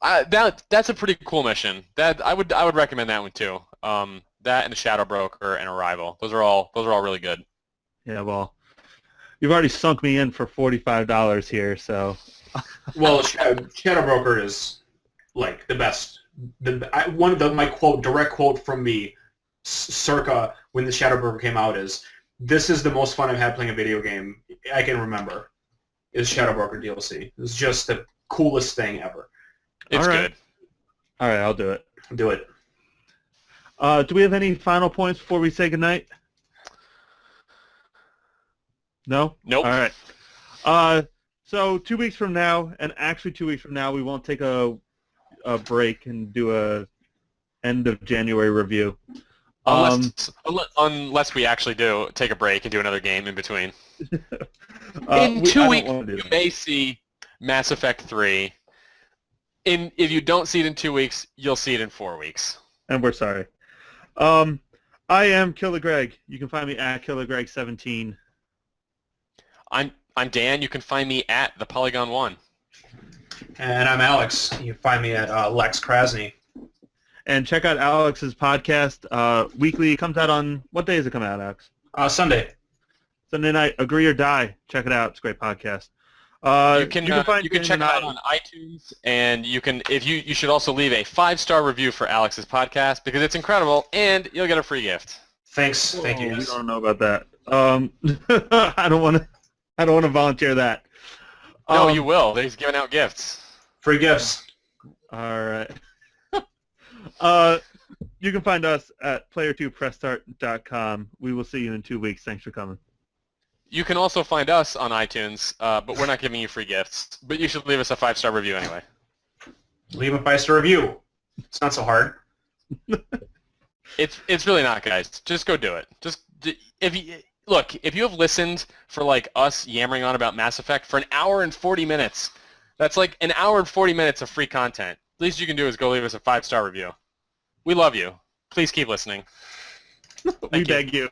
That's a pretty cool mission. That I would recommend that one too. That and the Shadow Broker and Arrival. Those are all really good. Yeah, well, you've already sunk me in for $45 here, so. Well, Shadow Broker is like the best. My direct quote from me, circa when the Shadow Broker came out, is, "This is the most fun I've had playing a video game I can remember." Is Shadow Broker DLC. It's just the coolest thing ever. It's good. All right, I'll do it. Do it. Do we have any final points before we say goodnight? No? Nope. All right. So 2 weeks from now, and actually 2 weeks from now, we won't take a break and do a end of January review. Unless we actually do take a break and do another game in between. In 2 weeks, you may see Mass Effect 3. If you don't see it in 2 weeks, you'll see it in 4 weeks. And we're sorry. I am killagreg. You can find me at killagreg17. I'm Dan. You can find me at the Polygon 1. And I'm Alex. You can find me at Lex Krasny. And check out Alex's podcast. Weekly. It comes out on, what day does it come out, Alex? Sunday. Sunday night. Agree or Die. Check it out. It's a great podcast. You can check it out on iTunes, and you should also leave a 5-star review for Alex's podcast because it's incredible, and you'll get a free gift. Thanks. Thank you. We don't know about that. I don't want to volunteer that. No, you will. He's giving out gifts. Free gifts. All right. You can find us at player2pressstart.com. We will see you in 2 weeks. Thanks for coming. You can also find us on iTunes, but we're not giving you free gifts. But you should leave us a 5-star review anyway. Leave a 5-star review. It's not so hard. It's really not, guys. Just go do it. If you have listened for like us yammering on about Mass Effect for an hour and 40 minutes, that's like an hour and 40 minutes of free content. Least you can do is go leave us a 5-star review. We love you. Please keep listening. We beg you.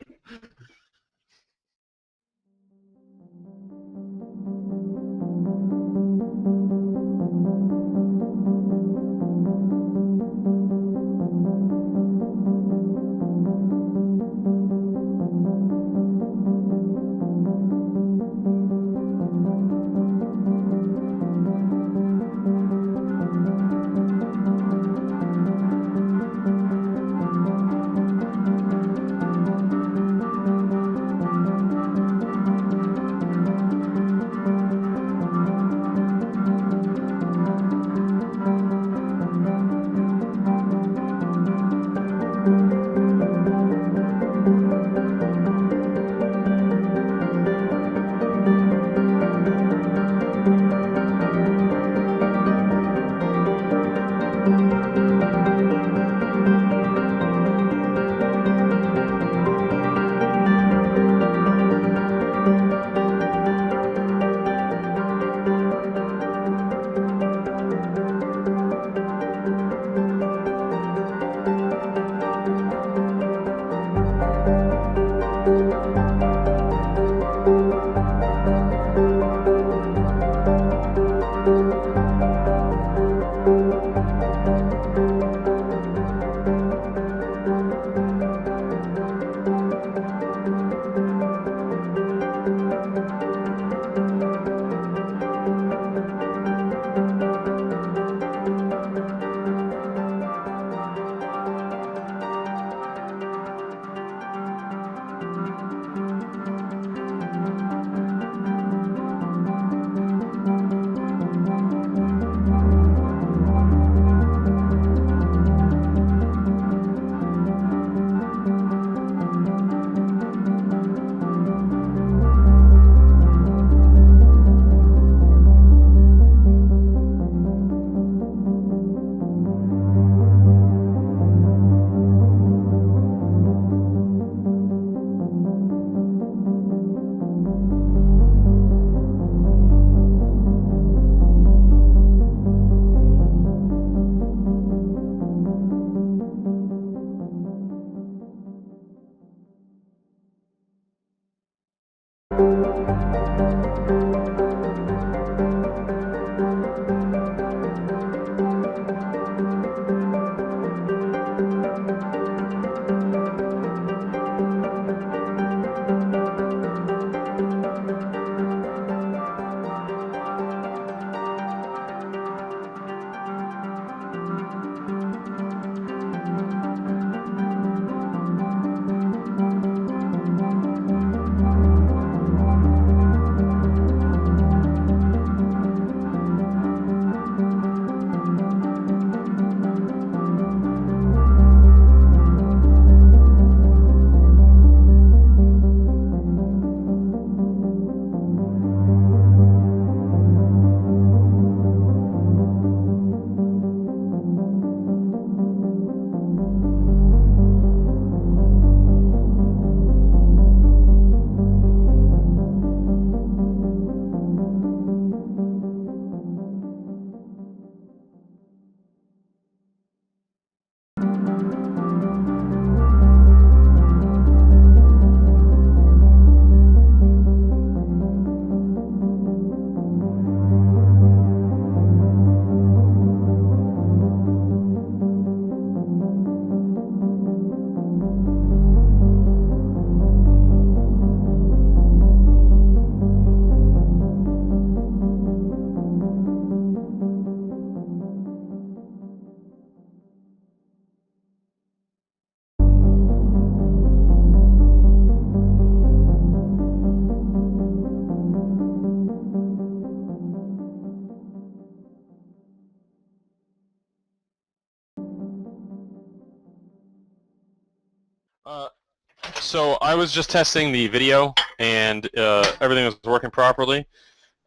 So I was just testing the video, and everything was working properly,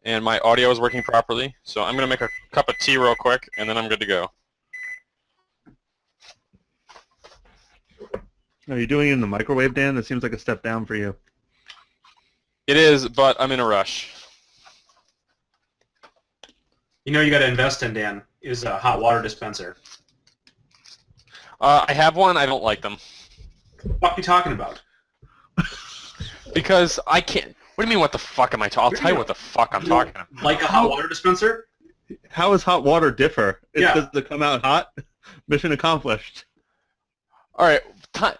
and my audio was working properly. So I'm going to make a cup of tea real quick, and then I'm good to go. Are you doing it in the microwave, Dan? That seems like a step down for you. It is, but I'm in a rush. You know you got to invest in, Dan, is a hot water dispenser. I have one. I don't like them. What the fuck are you talking about? Because I can't... What do you mean, what the fuck am I talking? I'll tell you what the fuck I'm talking about. Like a hot water dispenser? How does hot water differ? Yeah. Does it come out hot? Mission accomplished. All right,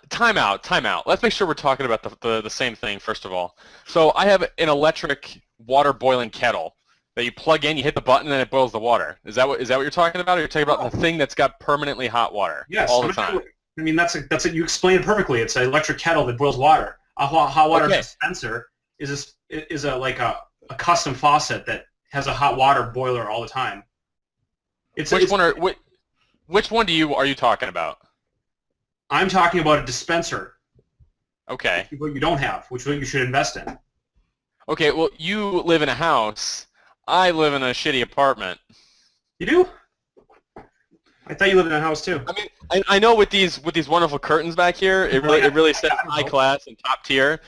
time out. Let's make sure we're talking about the same thing, first of all. So I have an electric water boiling kettle that you plug in, you hit the button, and it boils the water. Is that what you're talking about, or you're talking about the thing that's got permanently hot water all the time? I mean, that's it. You explained it perfectly. It's an electric kettle that boils water. A hot water dispenser is a custom faucet that has a hot water boiler all the time. Which one are you talking about? I'm talking about a dispenser. Okay. What you don't have, which one you should invest in. Okay, well, you live in a house. I live in a shitty apartment. You do? I thought you lived in a house too. I mean, I know with these wonderful curtains back here, it really says high class and top tier.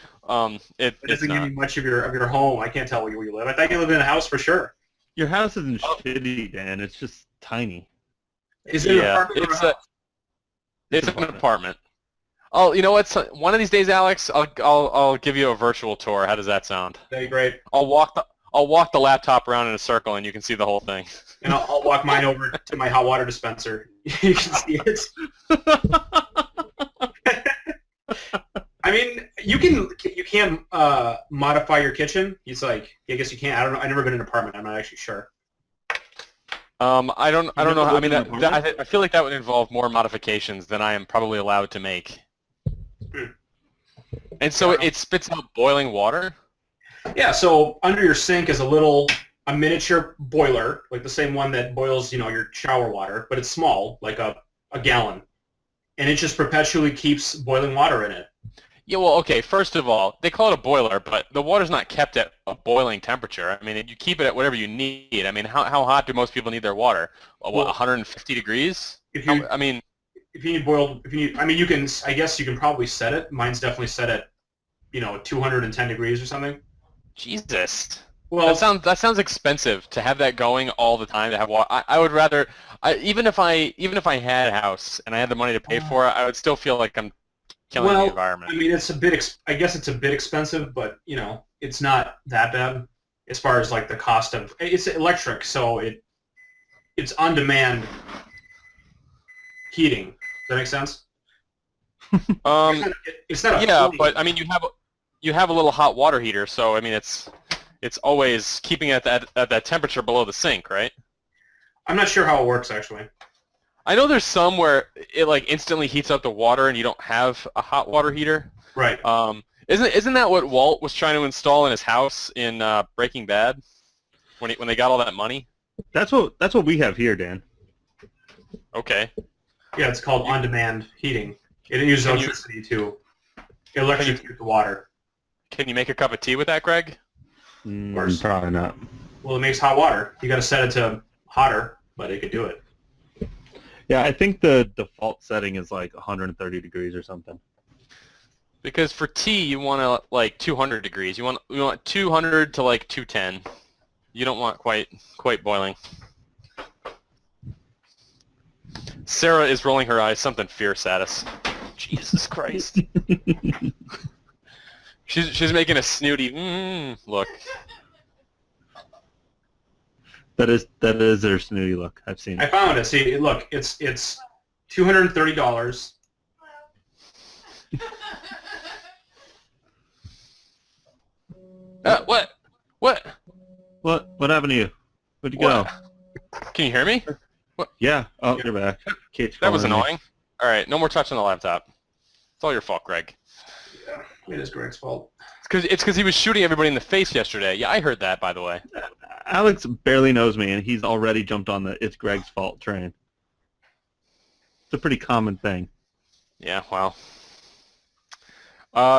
It doesn't give you much of your home. I can't tell where you live. I thought you lived in a house for sure. Your house isn't shitty, Dan. It's just tiny. Is it an apartment or a house? It's an apartment. Oh, you know what? One of these days, Alex, I'll give you a virtual tour. How does that sound? That'd be great. I'll walk the laptop around in a circle, and you can see the whole thing. And I'll walk mine over to my hot water dispenser. You can see it. I mean, you can modify your kitchen. It's like, I guess you can't. I don't know. I've never been in an apartment. I'm not actually sure. I don't know. I mean, I feel like that would involve more modifications than I am probably allowed to make. And so it spits out boiling water? Yeah, so under your sink is a miniature boiler, like the same one that boils, your shower water, but it's small, like a gallon. And it just perpetually keeps boiling water in it. Yeah, well, okay, first of all, they call it a boiler, but the water's not kept at a boiling temperature. I mean, you keep it at whatever you need. I mean, how hot do most people need their water? What, 150 degrees? If you need, I guess you can probably set it. Mine's definitely set at, 210 degrees or something. Jesus. Well, that sounds expensive to have that going all the time to have water. I would rather, even if I had a house and I had the money to pay for it, I would still feel like I'm killing the environment. I mean, I guess it's a bit expensive, but it's not that bad as far as like the cost of it's electric, so it's on demand heating. Does that make sense? It's not a Yeah, floating. but I mean, you have a little hot water heater, so I mean, it's always keeping it at that temperature below the sink, right? I'm not sure how it works actually. I know there's some where it like instantly heats up the water, and you don't have a hot water heater. Right. Isn't that what Walt was trying to install in his house in Breaking Bad when they got all that money? That's what we have here, Dan. Okay. Yeah, it's called on-demand heating. It uses Can you- electricity to electrocute the water. Can you make a cup of tea with that, Greg? course. Probably not. Well, it makes hot water. You got to set it to hotter, but it could do it. Yeah, I think the default setting is like 130 degrees or something. Because for tea, you want to like 200 degrees. You want 200 to like 210. You don't want quite boiling. Sarah is rolling her eyes, something fierce at us. Jesus Christ. She's making a snooty look. That is their snooty look. I've seen I it. found it. See, look, it's $230. What? What? What happened to you? Where'd you What? go? Can you hear me? Yeah. Oh, you're back. Kate's That was calling me. annoying. All right, no more touching the laptop. It's all your fault, Greg. Yeah, it is Greg's fault. It's because he was shooting everybody in the face yesterday. Yeah, I heard that, by the way. Alex barely knows me, and he's already jumped on the "it's Greg's fault" train. It's a pretty common thing. Yeah, well.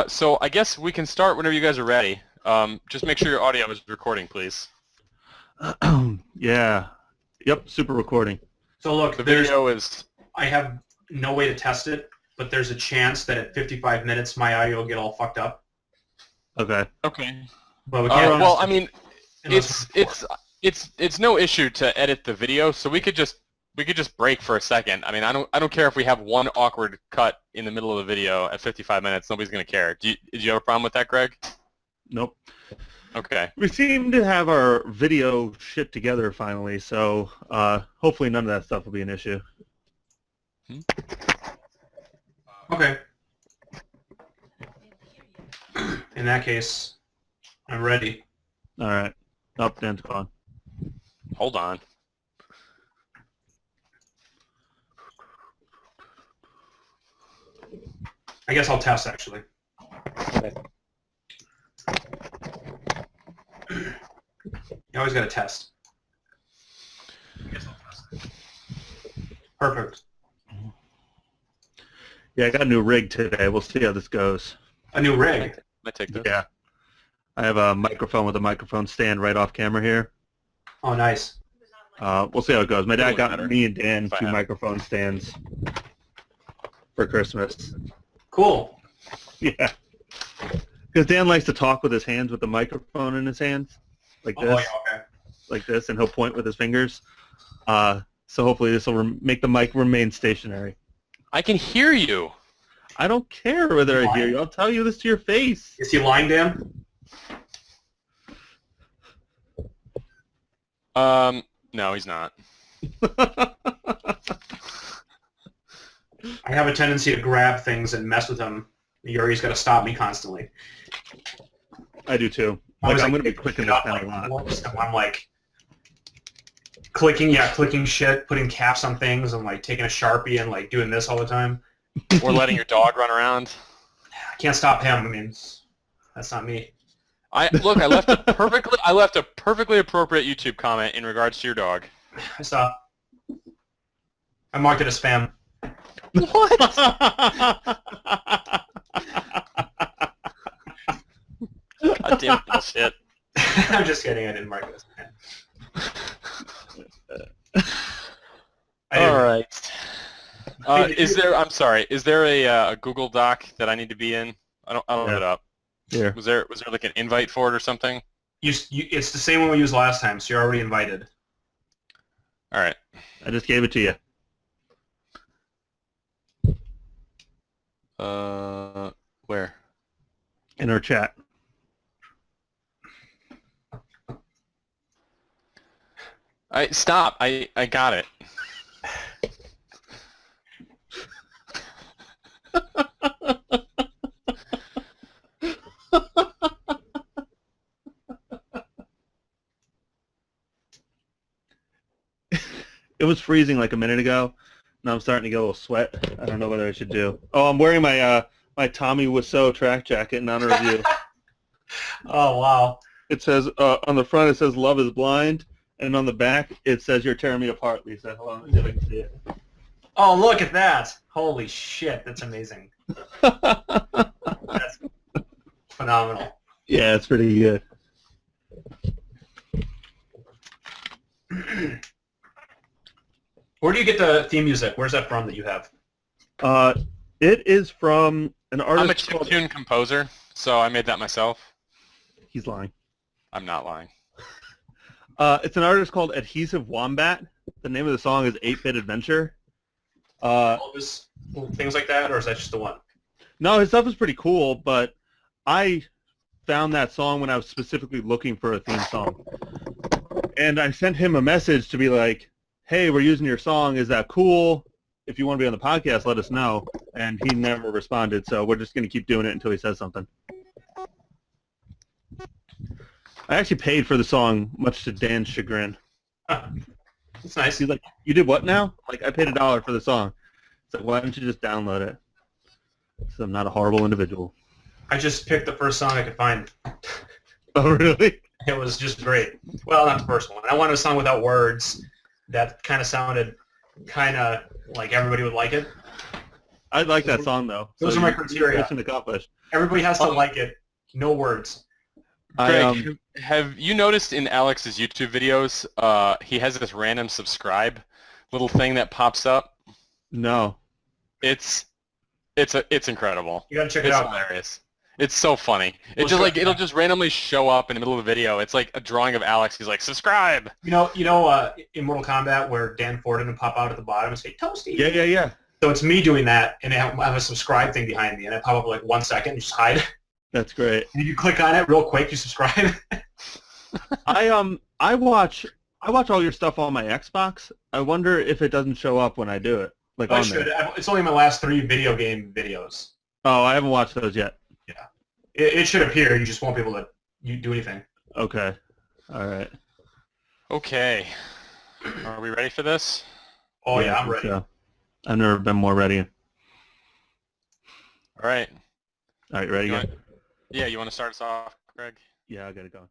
So I guess we can start whenever you guys are ready. Just make sure your audio is recording, please. Yeah. Yep. Super recording. So look, The video is... I have no way to test it, but there's a chance that at 55 minutes my audio will get all fucked up. Okay. Okay. But we can't. Well, I mean, unless- it's no issue to edit the video, so we could just break for a second. I mean, I don't care if we have one awkward cut in the middle of the video at 55 minutes. Nobody's gonna care. Did you have a problem with that, Greg? Nope. Okay. We seem to have our video shit together finally, so hopefully none of that stuff will be an issue. Okay. In that case, I'm ready. All right. Up, Dan's gone. Hold on. I guess I'll test actually. You always got to test. Perfect. Yeah, I got a new rig today. We'll see how this goes. A new rig. I take this. Yeah. I have a microphone with a microphone stand right off camera here. Oh, nice. We'll see how it goes. My dad It'll got matter me and Dan if I 2 have it. microphone stands for Christmas. Cool. Yeah. Because Dan likes to talk with his hands with the microphone in his hands, like Oh, this, yeah, okay. like this, and he'll point with his fingers. So hopefully this will make the mic remain stationary. I can hear you. I don't care whether I hear you. I'll tell you this to your face. Is he lying, Dan? No, he's not. I have a tendency to grab things and mess with them. Yuri's got to stop me constantly. I do too. I Like was I'm like, gonna be clicking this up, pen a lot. so I'm like clicking shit, putting caps on things, and like taking a Sharpie and like doing this all the time. Or letting your dog run around. I can't stop him. I mean, that's not me. I left a perfectly appropriate YouTube comment in regards to your dog. I saw. I marked it as spam. What? Goddamn bullshit. I'm just kidding. I didn't mark it as spam. I didn't. All right. I'm sorry. Is there a Google Doc that I need to be in? I don't have Yeah. it up. Here. Was there like an invite for it or something? It's the same one we used last time, so you're already invited. All right. I just gave it to you. Where? In our chat. Stop. I got it. It was freezing like a minute ago. Now I'm starting to get a little sweat. I don't know whether I should do. Oh, I'm wearing my my Tommy Wiseau track jacket in honor of you. Oh, wow. It says on the front it says "Love is blind," and on the back it says "You're tearing me apart, Lisa." Hold on, let me see if I can see it. Oh, look at that. Holy shit, that's amazing. That's phenomenal. Yeah, it's pretty good. Where do you get the theme music? Where's that from that you have? It is from an artist I'm a called... chiptune composer, so I made that myself. He's lying. I'm not lying. It's an artist called Adhesive Wombat. The name of the song is 8-Bit Adventure. All of his things like that, or is that just the one? No, his stuff is pretty cool, but I found that song when I was specifically looking for a theme song. And I sent him a message to be like, hey, we're using your song. Is that cool? If you want to be on the podcast, let us know. And he never responded, so we're just going to keep doing it until he says something. I actually paid for the song, much to Dan's chagrin. That's nice. He's like, you did what now? Like, I paid $1 for the song. It's like, why don't you just download it? So I'm not a horrible individual. I just picked the first song I could find. Oh, really? It was just great. Well, not the first one. I wanted a song without words that kind of sounded kind of like everybody would like it. I like that song, though. Those are my criteria. Mission accomplished. Everybody has to like it. No words. Greg, have you noticed in Alex's YouTube videos, he has this random subscribe little thing that pops up? No. It's incredible. You gotta check it It's out. hilarious. It's so funny. Well, It'll just randomly show up in the middle of the video. It's like a drawing of Alex. He's like, subscribe. You know, in Mortal Kombat where Dan Forden would pop out at the bottom and say, Toasty. Yeah. So it's me doing that, and I have a subscribe thing behind me, and I pop up for like 1 second and just hide. That's great. And if you click on it real quick, you subscribe. I watch all your stuff on my Xbox. I wonder if it doesn't show up when I do it. Like I on should. there. It's only my last 3 video game videos. Oh, I haven't watched those yet. Yeah. It should appear. You just won't be able to do anything. Okay. All right. Okay. Are we ready for this? Oh, yeah, I I'm think ready. so. I've never been more ready. All All right. right, ready? You Again? want to start us off, Greg? Yeah, I got it going.